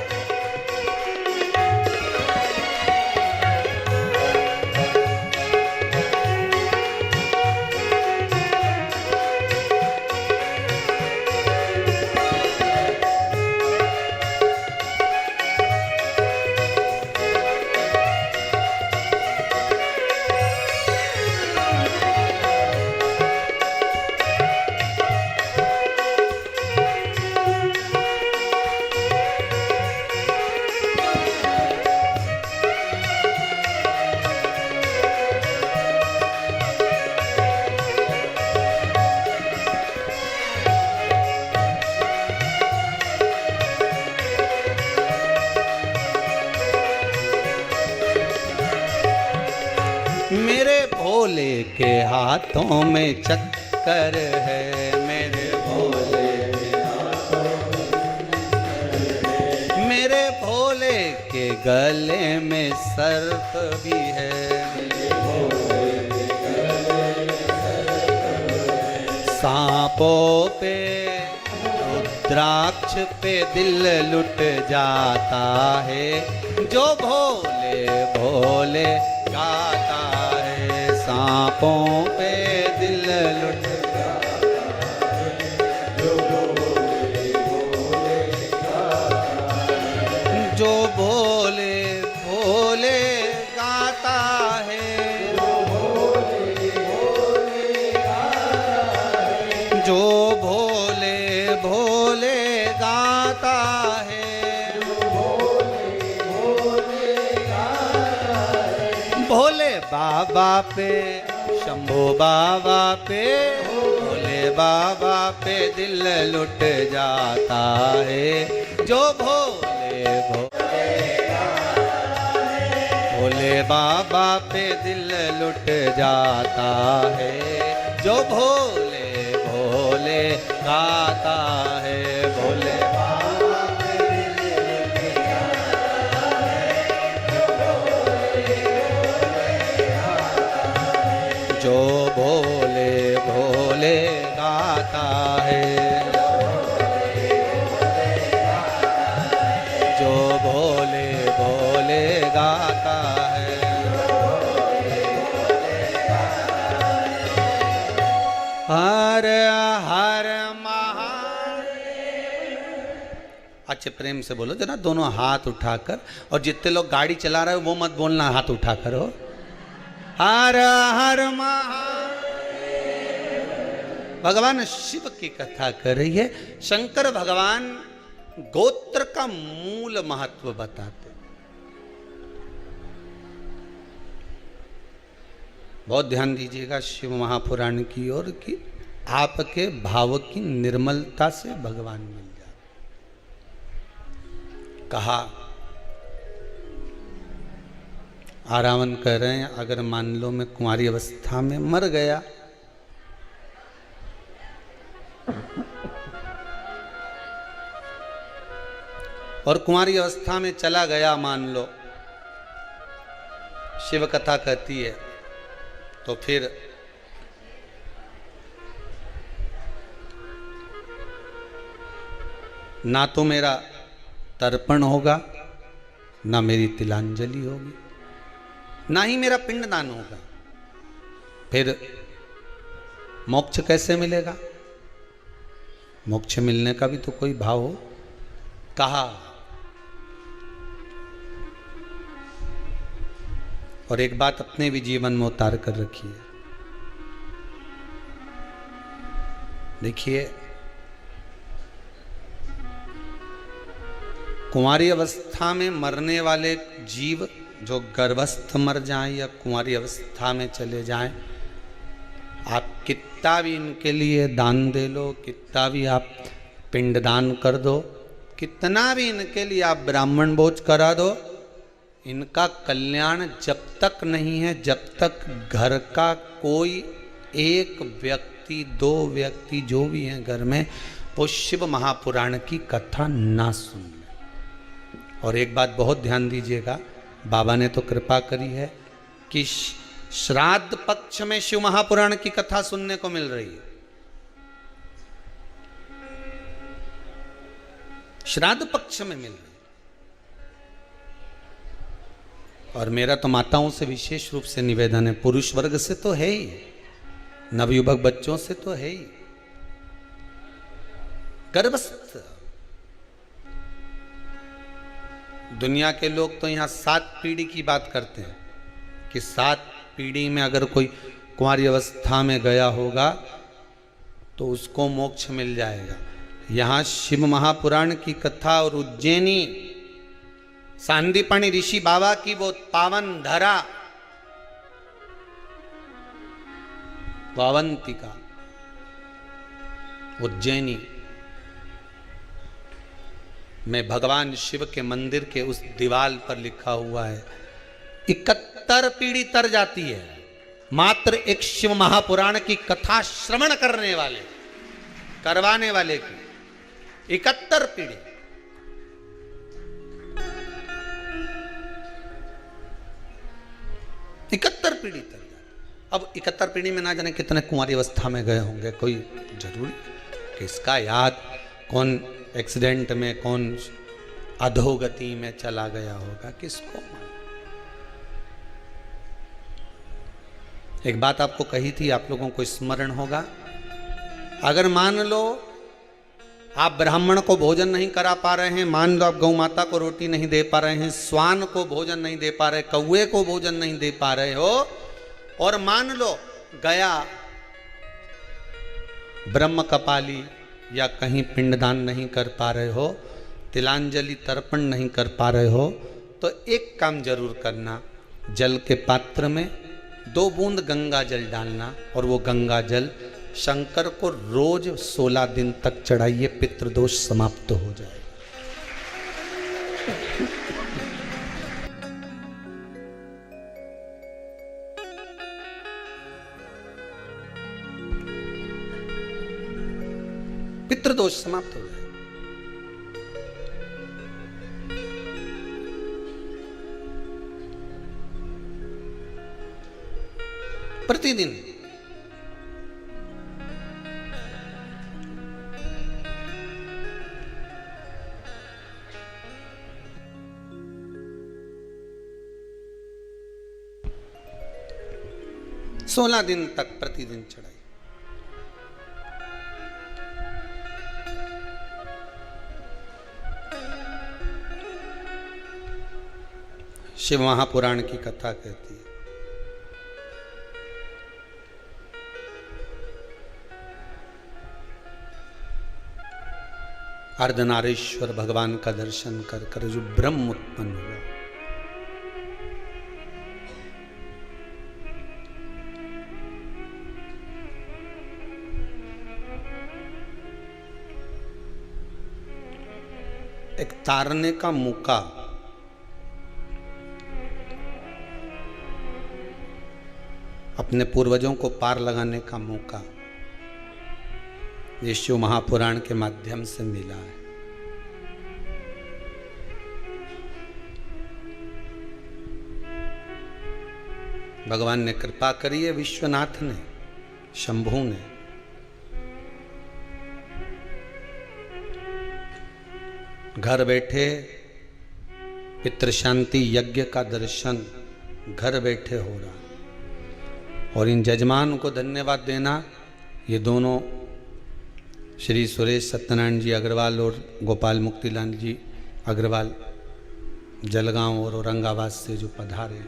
मेरे भोले के हाथों में चक्कर है, मेरे भोले के हाथों में, मेरे भोले के गले में सर्प भी है, मेरे भोले के गले में सर्प है। सांपों पे रुद्राक्ष पे दिल लुट जाता है, जो भोले भोले गाता है। सांपों पे दिल लुट जाता है, जो भोले भोले गाता है, जो भोले भोले गाता है, जो भोले भोले गाता है, जो भोले भोले गाता है। भोले बाबा पे शंभो बाबा पे, भोले बाबा पे दिल लुट जाता है, जो भोले भोले भोले बाबा पे दिल लुट जाता है, जो भोले भोले गाता है। भोले जो भोले भोले गाता है, जो भोले भोले गाता है। हर हर महादेव। अच्छे प्रेम से बोलो जरा, दोनों हाथ उठाकर। और जितने लोग गाड़ी चला रहे हो वो मत बोलना हाथ उठाकर हो। हर हर महादेव। भगवान शिव की कथा कर रही है। शंकर भगवान गोत्र का मूल महत्व बताते। बहुत ध्यान दीजिएगा शिव महापुराण की ओर कि आपके भाव की निर्मलता से भगवान मिल जाए। कहा रावण कह रहे हैं अगर मान लो मैं कुंवारी अवस्था में मर गया और कुंवारी अवस्था में चला गया मान लो, शिव कथा कहती है, तो फिर ना तो मेरा तर्पण होगा, ना मेरी तिलांजलि होगी, ना ही मेरा पिंडदान होगा। फिर मोक्ष कैसे मिलेगा? मोक्ष मिलने का भी तो कोई भाव हो। कहा और एक बात अपने भी जीवन में उतार कर रखिए। देखिए कुंवारी अवस्था में मरने वाले जीव जो गर्भस्थ मर जाएं या कुंवारी अवस्था में चले जाएं, आप कितना भी इनके लिए दान दे लो, कितना भी आप पिंडदान कर दो, कितना भी इनके लिए आप ब्राह्मण भोज करा दो, इनका कल्याण जब तक नहीं है जब तक घर का कोई एक व्यक्ति, दो व्यक्ति जो भी हैं घर में, वो शिव महापुराण की कथा ना सुन। और एक बात बहुत ध्यान दीजिएगा, बाबा ने तो कृपा करी है कि श्राद्ध पक्ष में शिव महापुराण की कथा सुनने को मिल रही है। श्राद्ध पक्ष में मिल रही है। और मेरा तो माताओं से विशेष रूप से निवेदन है, पुरुष वर्ग से तो है ही, नवयुवक बच्चों से तो है ही, गर्भस्थ दुनिया के लोग तो यहाँ 7 पीढ़ी की बात करते हैं कि 7 पीढ़ी में अगर कोई कुंवारी अवस्था में गया होगा तो उसको मोक्ष मिल जाएगा। यहाँ शिव महापुराण की कथा और उज्जैनी सांदीपनी ऋषि बाबा की वो पावन धरा वावंतिका उज्जैनी में भगवान शिव के मंदिर के उस दीवाल पर लिखा हुआ है 71 पीढ़ी तर जाती है मात्र एक शिव महापुराण की कथा श्रवण करने वाले करवाने वाले की 71 पीढ़ी। इकहत्तर पीढ़ी तर जाती। अब 71 पीढ़ी में ना जाने कितने कुंवारी अवस्था में गए होंगे, कोई जरूरी किसका याद, कौन एक्सीडेंट में, कौन अधोगति में चला गया होगा, किसको मालूम। एक बात आपको कही थी, आप लोगों को स्मरण होगा, अगर मान लो आप ब्राह्मण को भोजन नहीं करा पा रहे हैं, मान लो आप गौ माता को रोटी नहीं दे पा रहे हैं, स्वान को भोजन नहीं दे पा रहे, कौवे को भोजन नहीं दे पा रहे हो, और मान लो गया ब्रह्म कपाली या कहीं पिंडदान नहीं कर पा रहे हो, तिलांजलि तर्पण नहीं कर पा रहे हो, तो एक काम जरूर करना, जल के पात्र में 2 बूंद गंगा जल डालना और वो गंगा जल शंकर को रोज 16 दिन तक चढ़ाइए, पितृदोष समाप्त हो जाए। पितृदोष समाप्त हो जाए। प्रतिदिन सोलह दिन तक प्रतिदिन चढ़ाई। शिव महापुराण की कथा कहती है अर्धनारीश्वर भगवान का दर्शन कर कर जो ब्रह्म उत्पन्न हुआ, एक तारने का मौका, अपने पूर्वजों को पार लगाने का मौका ये शिव महापुराण के माध्यम से मिला है। भगवान ने कृपा करी है, विश्वनाथ ने, शंभू ने। घर बैठे पितृशांति यज्ञ का दर्शन घर बैठे हो रहा, और इन जजमान को धन्यवाद देना, ये दोनों श्री सुरेश सत्यनारायण जी अग्रवाल और गोपाल मुक्तिलाल जी अग्रवाल जलगांव और औरंगाबाद से जो पधारे,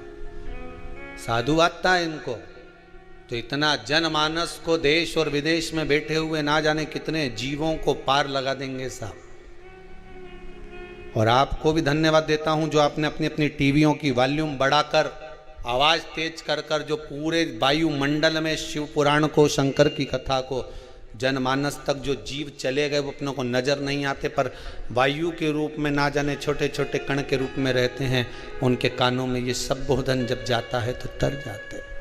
साधु आता है इनको, तो इतना जनमानस को देश और विदेश में बैठे हुए ना जाने कितने जीवों को पार लगा देंगे साहब। और आपको भी धन्यवाद देता हूं जो आपने अपनी अपनी टीवियों की वॉल्यूम बढ़ाकर, आवाज तेज कर कर जो पूरे वायुमंडल में शिव पुराण को, शंकर की कथा को, जनमानस तक जो जीव चले गए वो अपनों को नजर नहीं आते, पर वायु के रूप में ना जाने छोटे छोटे कण के रूप में रहते हैं, उनके कानों में ये सब बोधन जब जाता है तो तर जाते हैं।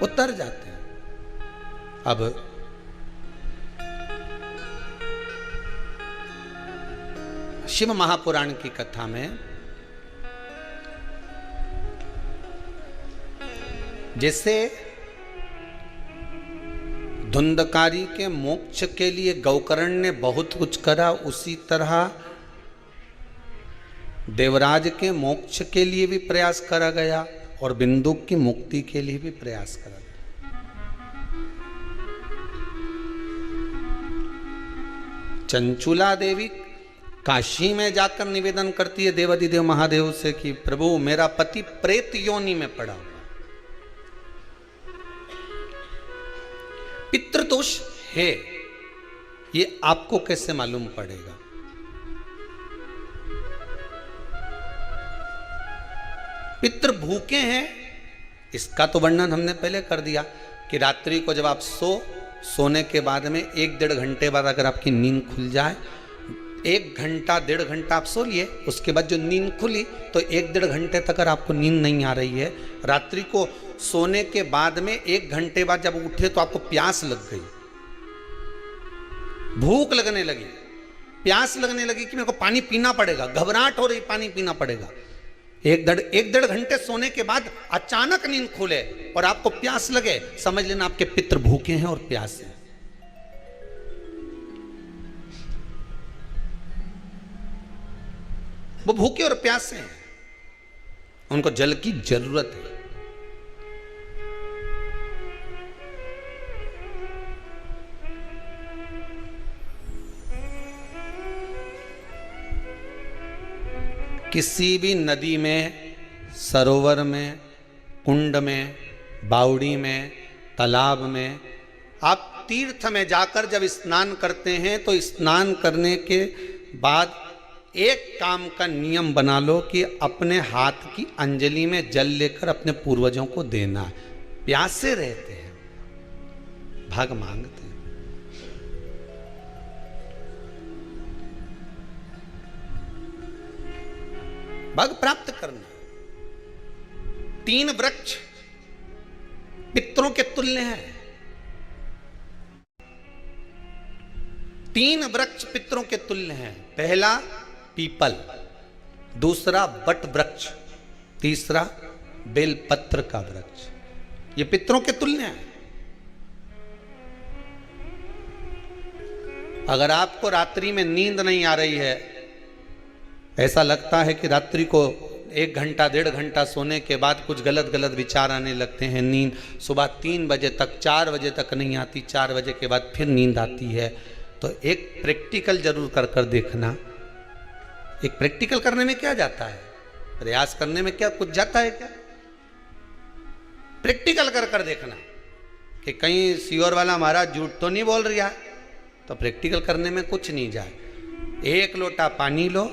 उतर जाते हैं। अब शिव महापुराण की कथा में जैसे धुंधकारी के मोक्ष के लिए गौकर्ण ने बहुत कुछ करा, उसी तरह देवराज के मोक्ष के लिए भी प्रयास करा गया और बिंदुक की मुक्ति के लिए भी प्रयास करा गया। चंचुला देवी काशी में जाकर निवेदन करती है देवाधिदेव महादेव से कि प्रभु मेरा पति प्रेत योनि में पड़ा हुआ, पितृदोष है, ये आपको कैसे मालूम पड़ेगा? पितृ भूखे हैं, इसका तो वर्णन हमने पहले कर दिया कि रात्रि को जब आप सोने के बाद में 1-1.5 घंटे बाद अगर आपकी नींद खुल जाए, 1 घंटा 1.5 घंटा आप सो लिए, उसके बाद जो नींद खुली तो 1-1.5 घंटे तक अगर आपको नींद नहीं आ रही है, रात्रि को सोने के बाद में 1 घंटे बाद जब उठे तो आपको प्यास लग गई, भूख लगने लगी, प्यास लगने लगी कि मेरे को पानी पीना पड़ेगा, घबराहट हो रही, पानी पीना पड़ेगा। 1-1.5 घंटे सोने के बाद अचानक नींद खुले और आपको प्यास लगे, समझ लेना आपके पितृ भूखे हैं और प्यास है। वो भूखे और प्यासे हैं, उनको जल की जरूरत है। किसी भी नदी में, सरोवर में, कुंड में, बावड़ी में, तालाब में, आप तीर्थ में जाकर जब स्नान करते हैं तो स्नान करने के बाद एक काम का नियम बना लो कि अपने हाथ की अंजलि में जल लेकर अपने पूर्वजों को देना। प्यासे रहते हैं, भाग मांगते हैं। भाग प्राप्त करना। 3 वृक्ष पितरों के तुल्य हैं। 3 वृक्ष पितरों के तुल्य हैं। पहला पीपल, दूसरा बट वृक्ष, तीसरा बेलपत्र का वृक्ष। ये पितरों के तुल्य हैं। अगर आपको रात्रि में नींद नहीं आ रही है, ऐसा लगता है कि रात्रि को 1 घंटा 1.5 घंटा सोने के बाद कुछ गलत गलत विचार आने लगते हैं, नींद सुबह 3 बजे तक 4 बजे तक नहीं आती, 4 बजे के बाद फिर नींद आती है, तो एक प्रैक्टिकल जरूर कर कर देखना। एक प्रैक्टिकल करने में क्या जाता है, प्रयास करने में क्या कुछ जाता है क्या? प्रैक्टिकल कर कर देखना कि कहीं सियोर वाला महाराज झूठ तो नहीं बोल रहा है, तो प्रैक्टिकल करने में कुछ नहीं जाए। 1 लोटा पानी लो,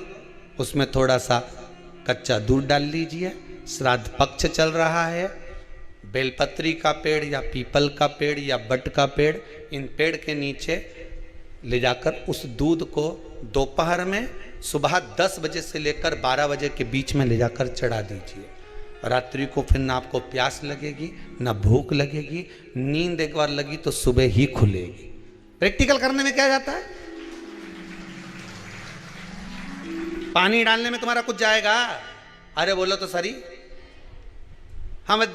उसमें थोड़ा सा कच्चा दूध डाल लीजिए, श्राद्ध पक्ष चल रहा है, बेलपत्री का पेड़ या पीपल का पेड़ या बट का पेड़, इन पेड़ के नीचे ले जाकर उस दूध को दोपहर में सुबह 10 बजे से लेकर 12 बजे के बीच में ले जाकर चढ़ा दीजिए। रात्रि को फिर ना आपको प्यास लगेगी, ना भूख लगेगी, नींद एक बार लगी तो सुबह ही खुलेगी। प्रैक्टिकल करने में क्या जाता है? पानी डालने में तुम्हारा कुछ जाएगा? अरे बोलो तो सरी, हमें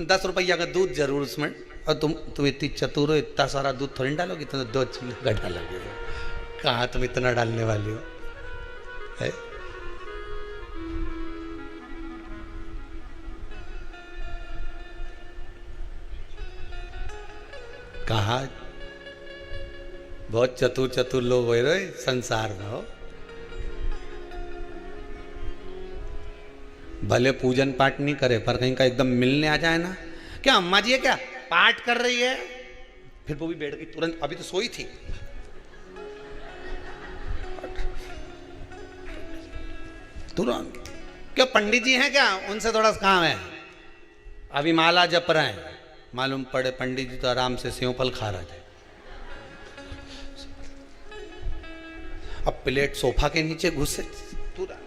10 रुपया का दूध जरूर उसमें, और तुम इतनी चतुर हो, इतना सारा दूध थोड़ी डालोगी, तो 2 चीज़ डालोगे। कहाँ तुम इतना डालने वाली हो है? कहा बहुत चतुर चतुर लोग हो रहे संसार में हो। भले पूजन पाठ नहीं करे, पर कहीं का एकदम मिलने आ जाए ना, क्या अम्मा जी है क्या पाठ कर रही है, फिर वो भी बैठ गई तुरंत, अभी तो सोई थी, तुरंत। क्या पंडित जी हैं क्या, उनसे थोड़ा काम है, अभी माला जप रहे हैं, मालूम पड़े पंडित जी तो आराम से सेव फल खा रहे थे। अब प्लेट सोफा के नीचे घुसे तुरंत।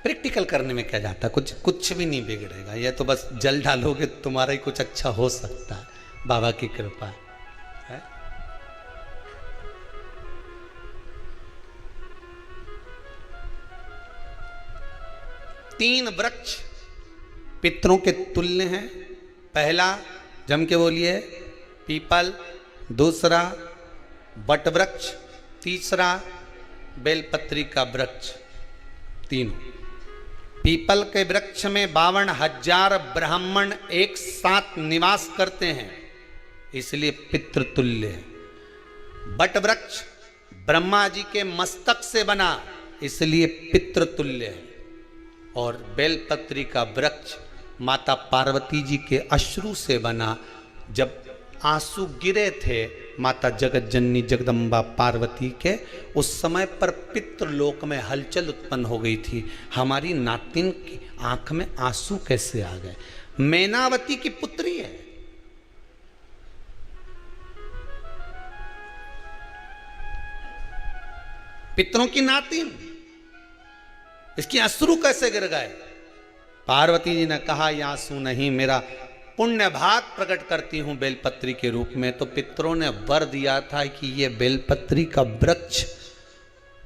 प्रैक्टिकल करने में क्या जाता, कुछ भी नहीं बिगड़ेगा। ये तो बस जल डालोगे तुम्हारा ही कुछ अच्छा हो सकता है, बाबा की कृपा है। 3 वृक्ष पितरों के तुल्य हैं। पहला, जम के बोलिए, पीपल। दूसरा बट वृक्ष। तीसरा बेलपत्री का वृक्ष। तीनों। पीपल के वृक्ष में 52,000 ब्राह्मण एक साथ निवास करते हैं, इसलिए पितृतुल्य है। बट वृक्ष ब्रह्मा जी के मस्तक से बना, इसलिए पितृतुल्य है। और बेलपत्री का वृक्ष माता पार्वती जी के अश्रु से बना। जब आंसू गिरे थे माता जगत जननी जगदम्बा पार्वती के, उस समय पर पितृलोक में हलचल उत्पन्न हो गई थी। हमारी नातिन की आंख में आंसू कैसे आ गए? मैनावती की पुत्री है। पितरों की नातिन, इसकी अश्रु कैसे गिर गए? पार्वती जी ने कहा, ये आंसू नहीं, मेरा पुण्य भाग प्रकट करती हूं बेलपत्री के रूप में। तो पितरों ने वर दिया था कि ये बेलपत्री का वृक्ष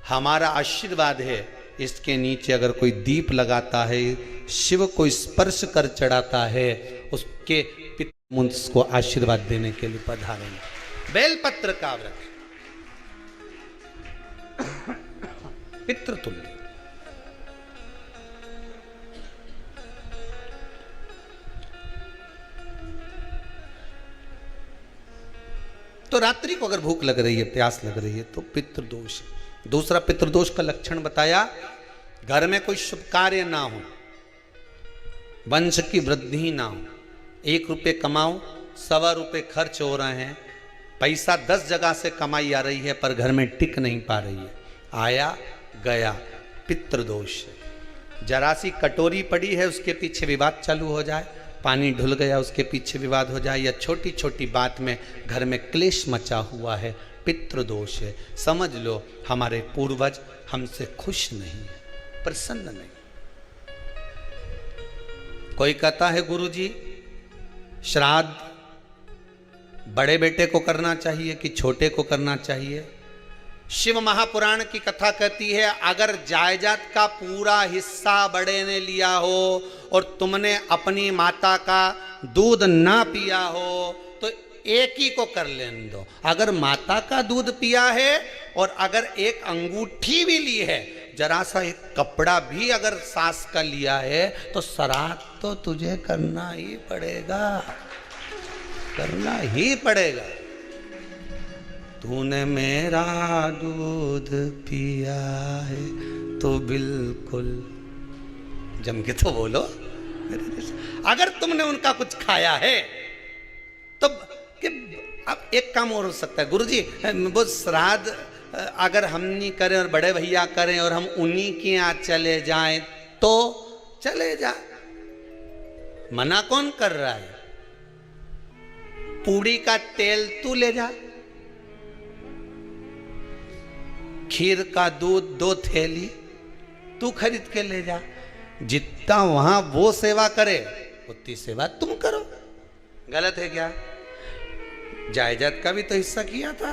हमारा आशीर्वाद है, इसके नीचे अगर कोई दीप लगाता है, शिव को स्पर्श कर चढ़ाता है, उसके पिता उसको आशीर्वाद देने के लिए पधारेंगे। बेलपत्र का वृक्ष पितृतुल्य। तो रात्रि को अगर भूख लग रही है, प्यास लग रही है, तो पितृदोष। दूसरा पितृदोष का लक्षण बताया, घर में कोई शुभ कार्य ना हो, वंश की वृद्धि ना हो। 1 रुपये कमाओ, 1.25 रुपये खर्च हो रहे हैं, पैसा 10 जगह से कमाई आ रही है पर घर में टिक नहीं पा रही है, आया गया, पितृदोष है। जरा सी कटोरी पड़ी है, उसके पीछे विवाद चालू हो जाए, पानी ढुल गया, उसके पीछे विवाद हो जाए, या छोटी छोटी बात में घर में क्लेश मचा हुआ है, पितृदोष है। समझ लो हमारे पूर्वज हमसे खुश नहीं, प्रसन्न नहीं। कोई कहता है गुरुजी श्राद्ध बड़े बेटे को करना चाहिए कि छोटे को करना चाहिए? शिव महापुराण की कथा कहती है, अगर जायदाद का पूरा हिस्सा बड़े ने लिया हो और तुमने अपनी माता का दूध ना पिया हो तो एक ही को कर लेने दो। अगर माता का दूध पिया है और अगर एक अंगूठी भी ली है, जरा सा एक कपड़ा भी अगर सास का लिया है, तो श्राद्ध तो तुझे करना ही पड़ेगा, करना ही पड़ेगा। तूने मेरा दूध पिया है तो बिल्कुल, जम के तो बोलो। अगर तुमने उनका कुछ खाया है तो अब एक काम और हो सकता है, गुरुजी वो श्राद्ध अगर हम नहीं करें और बड़े भैया करें और हम उन्हीं के यहाँ चले जाएं तो चले जा, मना कौन कर रहा है? पूड़ी का तेल तू ले जा, खीर का दूध 2 थैली तू खरीद के ले जा। जितना वहां वो सेवा करे उतनी सेवा तुम करो। गलत है क्या? जायदाद का भी तो हिस्सा किया था।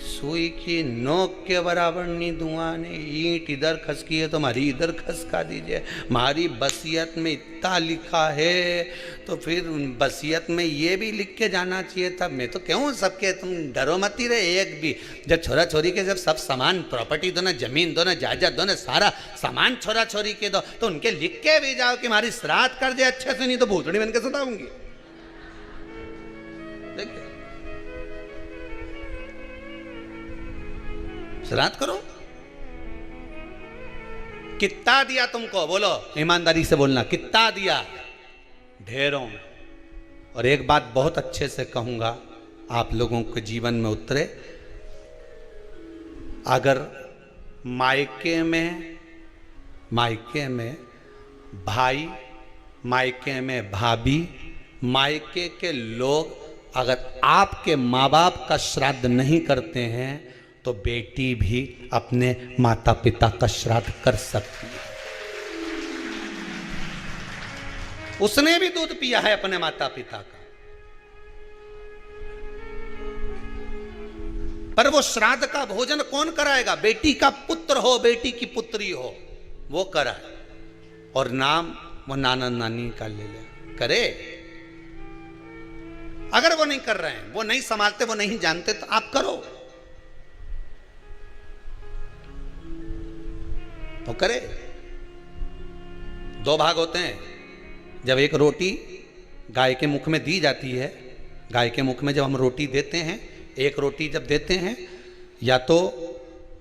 सुई की नोक के बराबर नहीं धुआं ने, ईंट इधर खसकी है तो हमारी इधर खसका दीजिए। हमारी बसियत में इतना लिखा है तो फिर बसियत में ये भी लिख के जाना चाहिए था। मैं तो कहूँ सबके, तुम डरो मत ही रहे एक भी। जब छोरा छोरी के जब सब सामान, प्रॉपर्टी दो ना, जमीन दो ना, जायदाद दो ना, सारा सामान छोरा छोरी के दो, तो उनके लिख के भी जाओ कि हमारी श्राद्ध कर दे अच्छे से, नहीं तो भूतड़ी बन के सुनाऊंगी। देखिए श्राद्ध करो। कितना दिया तुमको? बोलो ईमानदारी से बोलना, कितना दिया? ढेरों। और एक बात बहुत अच्छे से कहूंगा, आप लोगों के जीवन में उतरे। अगर मायके में भाई, मायके में भाभी, मायके के लोग अगर आपके माँ बाप का श्राद्ध नहीं करते हैं तो बेटी भी अपने माता पिता का श्राद्ध कर सकती है। उसने भी दूध पिया है अपने माता पिता का, पर वो श्राद्ध का भोजन कौन कराएगा? बेटी का पुत्र हो, बेटी की पुत्री हो, वो कराए, और नाम वो नाना नानी का ले ले, करे। अगर वो नहीं कर रहे हैं, वो नहीं संभालते, वो नहीं जानते, तो आप करो, तो करे। दो भाग होते हैं। जब एक रोटी गाय के मुख में दी जाती है, गाय के मुख में जब हम रोटी देते हैं, एक रोटी जब देते हैं, या तो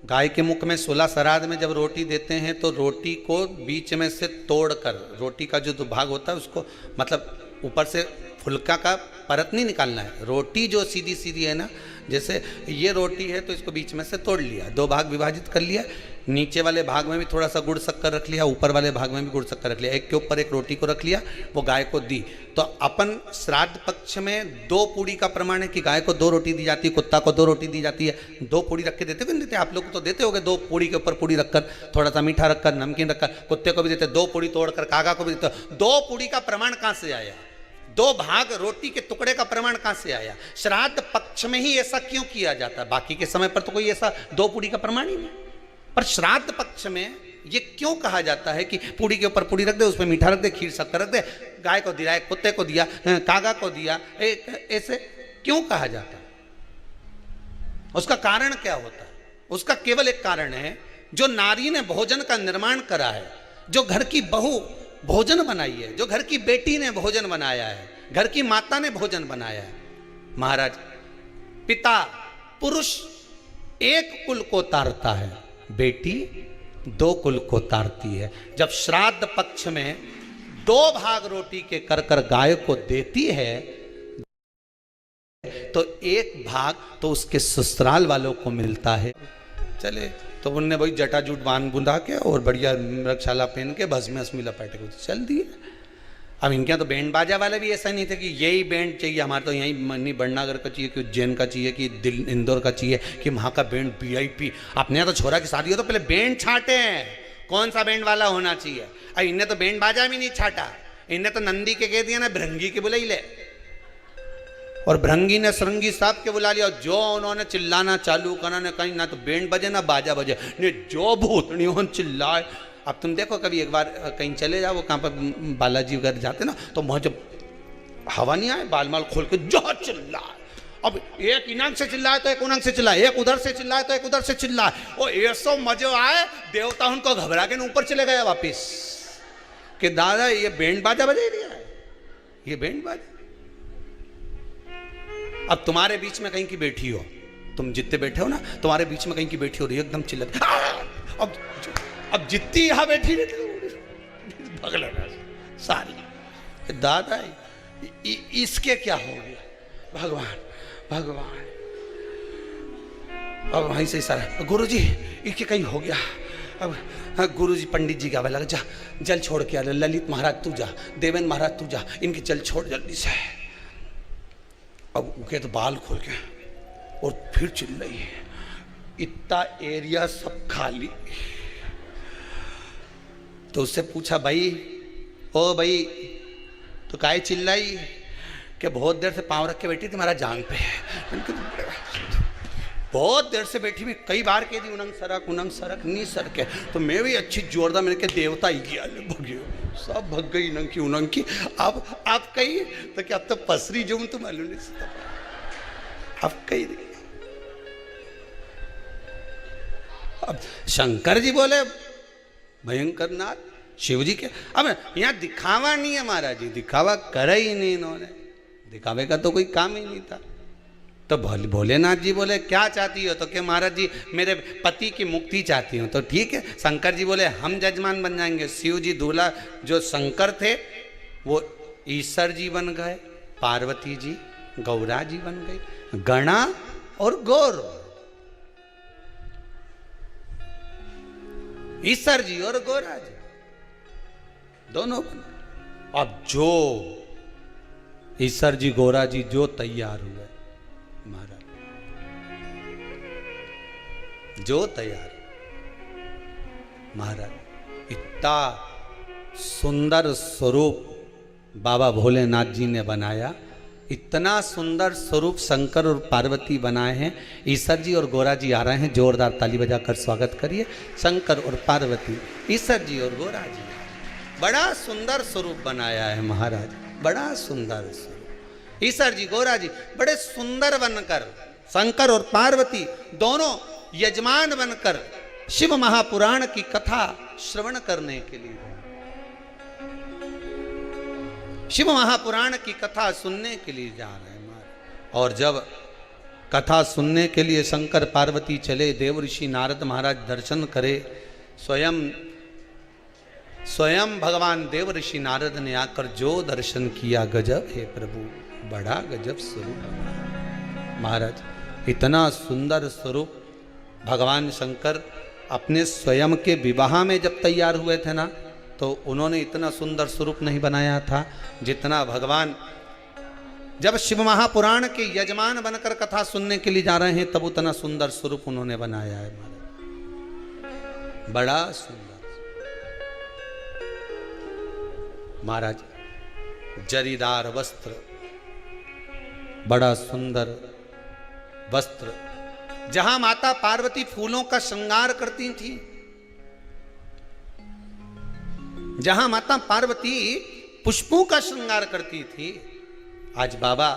गाय के मुख में 16 श्राद्ध में जब रोटी देते हैं तो रोटी को बीच में से तोड़कर, रोटी का जो भाग होता है उसको, मतलब ऊपर से फुलका का परत नहीं निकालना है, रोटी जो सीधी सीधी है ना, जैसे ये रोटी है तो इसको बीच में से तोड़ लिया, दो भाग विभाजित कर लिया, नीचे वाले भाग में भी थोड़ा सा गुड़ शक्कर रख लिया, ऊपर वाले भाग में भी गुड़ शक्कर रख लिया, एक के ऊपर एक रोटी को रख लिया, वो गाय को दी। तो अपन श्राद्ध पक्ष में 2 पूड़ी का प्रमाण है कि गाय को 2 रोटी दी जाती है, कुत्ता को 2 रोटी दी जाती है। 2 पूड़ी रख के देते हो, नहीं देते? आप लोग तो देते होगे, 2 पूड़ी के ऊपर पूड़ी रखकर, थोड़ा सा मीठा रखकर, नमकीन रखकर, कुत्ते को भी देते, 2 पूड़ी तोड़कर कागा को भी देते। 2 पूड़ी का प्रमाण कहाँ से आया? 2 भाग रोटी के टुकड़े का प्रमाण कहां से आया? श्राद्ध पक्ष में ही ऐसा क्यों किया जाता है? बाकी के समय पर तो कोई ऐसा 2 पूड़ी का प्रमाण ही नहीं, पर श्राद्ध पक्ष में ये क्यों कहा जाता है कि पूड़ी के ऊपर पूड़ी रख दे, उसमें मीठा रख दे, खीर शक्कर रख दे, गाय को दिया, कुत्ते को दिया, कागा को दिया, ऐसे क्यों कहा जाता है? उसका कारण क्या होता है? उसका केवल एक कारण है, जो नारी ने भोजन का निर्माण करा है, जो घर की बहू भोजन बनाई है, जो घर की बेटी ने भोजन बनाया है, घर की माता ने भोजन बनाया है। महाराज, पिता पुरुष एक कुल को तारता है, बेटी 2 कुल को तारती है। जब श्राद्ध पक्ष में 2 भाग रोटी के कर कर गाय को देती है, तो 1 भाग तो उसके ससुराल वालों को मिलता है। चले तो उनने वही जटाजूट बांध बुंदा के और बढ़िया रक्षाला पहन के भस्म अस्मी लपेट के चल दिए। अब इनके यहाँ तो बैंड बाजा वाले भी ऐसा नहीं थे कि यही बैंड चाहिए, हमारे तो यहीं मनी बड़नागर का चाहिए, कि उज्जैन का चाहिए, कि दिल इंदौर का चाहिए, कि वहाँ का बैंड VIP। अपने यहाँ तो छोरा की शादी हो तो पहले बैंड छाटे हैं, कौन सा बैंड वाला होना चाहिए। अब इनने तो बैंड बाजा भी नहीं छाटा, इनने तो नंदी के कह दिया ना, भृंगी के बुलाई ले, और भृंगी ने सरंगी साहब के बुला लिया। जो उन्होंने चिल्लाना चालू करा ने, कहीं ना तो बैंड बजे ना बाजा बजे, ने जो भूतनी चिल्लाए। अब तुम देखो, कभी एक बार कहीं चले जाओ, कहाँ पर बालाजी वगैरह जाते ना, तो वहाँ जब हवा नहीं आए, बाल माल खोल के जो चिल्लाए। अब एक इनांग से चिल्लाए तो एक उनांग से चिल्लाए, एक उधर से चिल्लाए तो एक उधर से चिल्लाए, और ऐसा मजे आए, देवता उनको घबरा के ऊपर चले गए वापिस कि दादा ये बैंड बाजा बजा दिया है, ये बैंड बाजा। अब तुम्हारे बीच में कहीं की बैठी हो, तुम जितने बैठे हो ना, तुम्हारे बीच में कहीं की बैठी हो रही, एकदम चिल्लाती। अब जितनी यहां बैठी रहती भगल सारी, दादा इसके क्या हो गया? भगवान भगवान। अब वहीं से सारा, गुरुजी इसके कहीं हो गया। अब गुरुजी पंडित जी का लगा, जा जल छोड़ के आ, ललित महाराज तू जा, देवेंद्र महाराज तू जा, इनके जल छोड़ जल्दी से। अब उनके तो बाल खोल के और फिर चिल्ल रही है, इतना एरिया सब खाली। तो उससे पूछा, भाई ओ भाई तो काहे चिल्लाई? कि बहुत देर से पाँव रख के बैठी थी हमारा जांग पे। बहुत देर से बैठी, मैं कई बार कह दी उनंग सरक नहीं सरके, तो मैं भी अच्छी जोरदार मैंने कहा देवता ही गया, भगे सब भग गई इनंग की उनंग की। अब आप कही तो क्या, अब तो पसरी जो तो मालूम नहीं सकता, अब कही। अब शंकर जी बोले, भयंकर नाथ शिव जी के, अब यहाँ दिखावा नहीं है महाराज जी, दिखावा करा ही नहीं इन्होंने, दिखावे का तो कोई काम ही नहीं था। तो भोलेनाथ जी बोले क्या चाहती हो? तो क्या महाराज जी मेरे पति की मुक्ति चाहती हूँ। तो ठीक है, शंकर जी बोले हम जजमान बन जाएंगे। शिव जी दूल्हा, जो शंकर थे वो ईश्वर जी बन गए, पार्वती जी गौरा जी बन गई, गणा और गौर, ईश्वर जी और गौरा जी दोनों बन गए। अब जो ईश्वर जी गौरा जी जो तैयार हुए महाराज, जो तैयार महाराज, इतना सुंदर स्वरूप बाबा भोलेनाथ जी ने बनाया इतना सुंदर स्वरूप शंकर और पार्वती बनाए हैं। ईश्वर जी और गोरा जी आ रहे हैं, जोरदार ताली बजाकर स्वागत करिए। शंकर और पार्वती, ईश्वर जी और गोरा जी, बड़ा सुंदर स्वरूप बनाया है महाराज, बड़ा सुंदर स्वरूप। ईश्वर जी गोरा जी बड़े सुंदर बनकर, शंकर और पार्वती दोनों यजमान बनकर शिव महापुराण की कथा श्रवण करने के लिए, शिव महापुराण की कथा सुनने के लिए जा रहे हैं। और जब कथा सुनने के लिए शंकर पार्वती चले, देव ऋषि नारद महाराज दर्शन करे। स्वयं भगवान देव ऋषि नारद ने आकर जो दर्शन किया, गजब है प्रभु, बड़ा गजब स्वरूप महाराज। इतना सुंदर स्वरूप भगवान शंकर अपने स्वयं के विवाह में जब तैयार हुए थे ना, तो उन्होंने इतना सुंदर स्वरूप नहीं बनाया था जितना भगवान जब शिव महापुराण के यजमान बनकर कथा सुनने के लिए जा रहे हैं, तब उतना सुंदर स्वरूप उन्होंने बनाया है महाराज, बड़ा सुंदर महाराज। जरीदार वस्त्र, बड़ा सुंदर वस्त्र, जहां माता पार्वती फूलों का श्रृंगार करती थी, जहां माता पार्वती पुष्पों का श्रृंगार करती थी, आज बाबा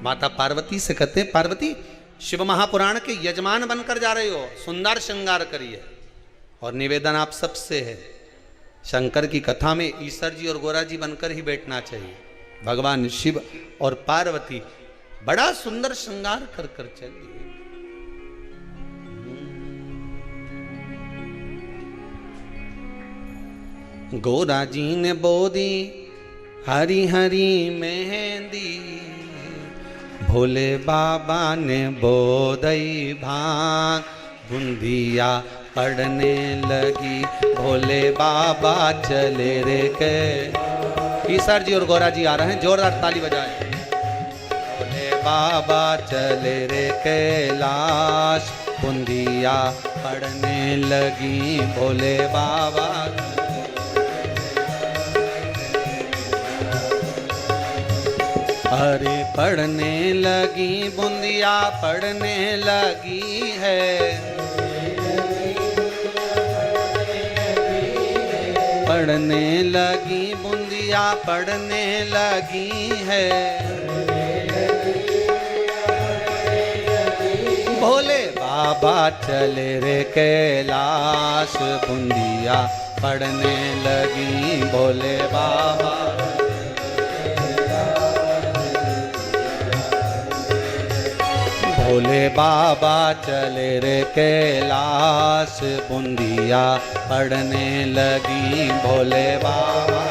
माता पार्वती से कहते हैं, पार्वती शिव महापुराण के यजमान बनकर जा रहे हो, सुंदर श्रृंगार करिए। और निवेदन आप सबसे है, शंकर की कथा में ईश्वर जी और गोरा जी बनकर ही बैठना चाहिए। भगवान शिव और पार्वती बड़ा सुंदर श्रृंगार कर कर चलिए। गोरा जी ने बोदी हरी हरी मेहंदी, भोले बाबा ने बोदई भांग, बुंदिया पड़ने लगी, भोले बाबा चले रे के। ईश्वर जी और गोरा जी आ रहे हैं, जोरदार ताली बजाएं। भोले बाबा चले रे कैलाश, बुंदिया पड़ने लगी, भोले बाबा। अरे पड़ने लगी बुंदिया, पड़ने लगी है, पड़ने लगी बुंदिया, पड़ने लगी है, भोले बाबा चले रे कैलाश, बुंदिया पड़ने लगी, भोले बाबा। भोले बाबा चले रे कैलाश, बुंदिया पड़ने लगी, भोले बाबा।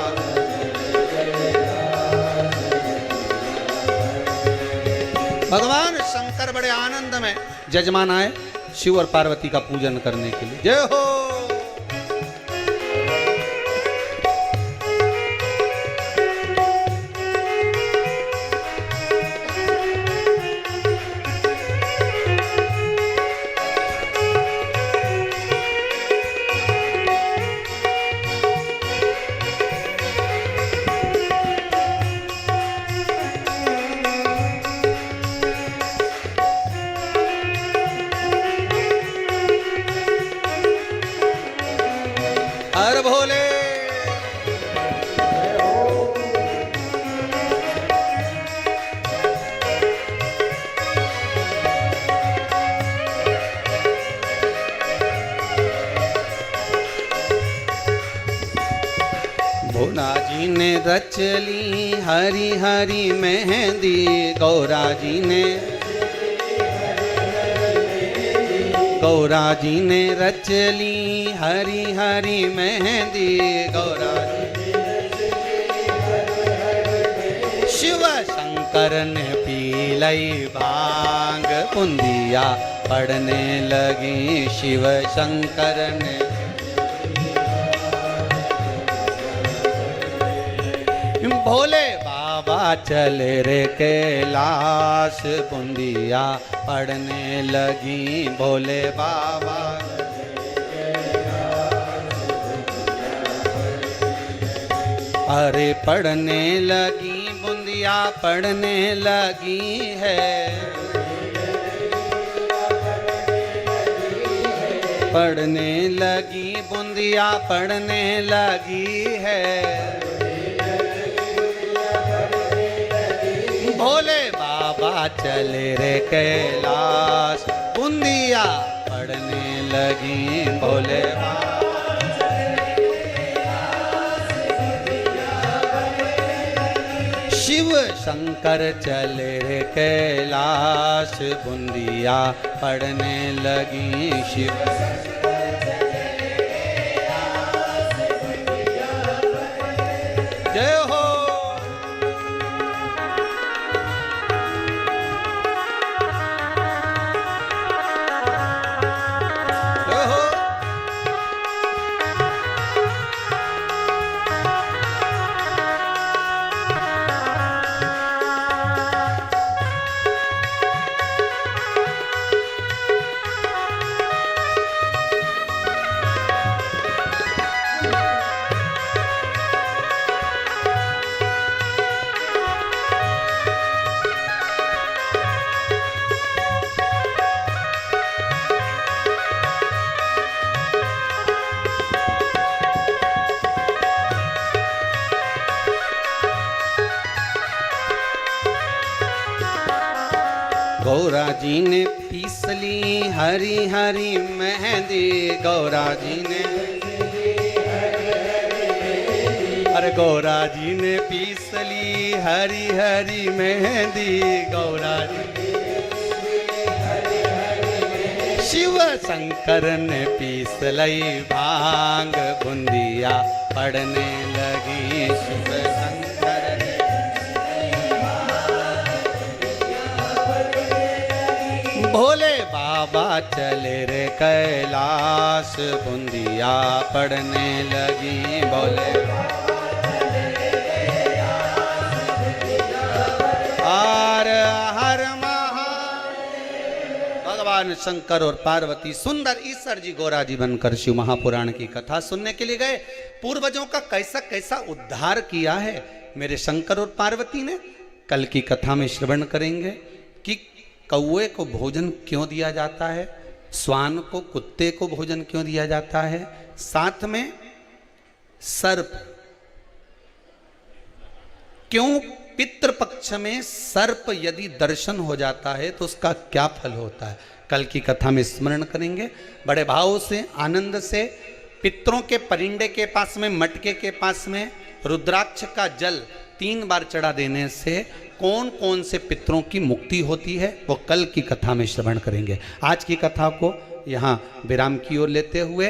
भगवान शंकर बड़े आनंद में, जजमान आए शिव और पार्वती का पूजन करने के लिए। जय हो। हर भोले। भोला जी ने रच ली हरी हरी मेहंदी, गौरा जी ने, गौरा जी ने रच ली हरी हरी मेहंदी, गौरा जी। शिव शंकर ने पी लई भांग, बुंदिया पड़ने लगी, शिव शंकर ने। भोले बाबा चले रे कैलाश, बुंदिया पड़ने लगी, भोले बाबा। अरे पड़ने लगी बूंदिया पड़ने लगी है, पड़ने लगी बूंदिया पड़ने लगी है। भोले बाबा चले रे कैलाश, बूंदिया पड़ने लगी। भोले बाबा शिव शंकर चले रे कैलाश, बूंदिया पड़ने लगी। शिव जय हो। जय हो। गौरा जी ने पीस ली हरी हरी मेहंदी, गौरा जी ने, अरे गौरा जी ने पीस ली हरी हरी मेहंदी, गौरा जी। शिव शंकर ने पीस लई भांग, बूंदिया पड़ने लगी। शिव शंकर ने भोले बाबा चले रे कैलाश, बूंदिया पड़ने लगी। भोले हर हर महादेव। भगवान शंकर और पार्वती सुंदर ईश्वर जी गौरा जी बनकर शिव महापुराण की कथा सुनने के लिए गए। पूर्वजों का कैसा कैसा उद्धार किया है मेरे शंकर और पार्वती ने, कल की कथा में श्रवण करेंगे कि कौए को भोजन क्यों दिया जाता है, श्वान को, कुत्ते को भोजन क्यों दिया जाता है, साथ में सर्प क्यों, पितृपक्ष में सर्प यदि दर्शन हो जाता है तो उसका क्या फल होता है, कल की कथा में स्मरण करेंगे। बड़े भाव से आनंद से पितरों के परिंडे के पास में, मटके के पास में रुद्राक्ष का जल 3 बार चढ़ा देने से कौन कौन से पितरों की मुक्ति होती है वो कल की कथा में श्रवण करेंगे। आज की कथा को यहाँ विराम की ओर लेते हुए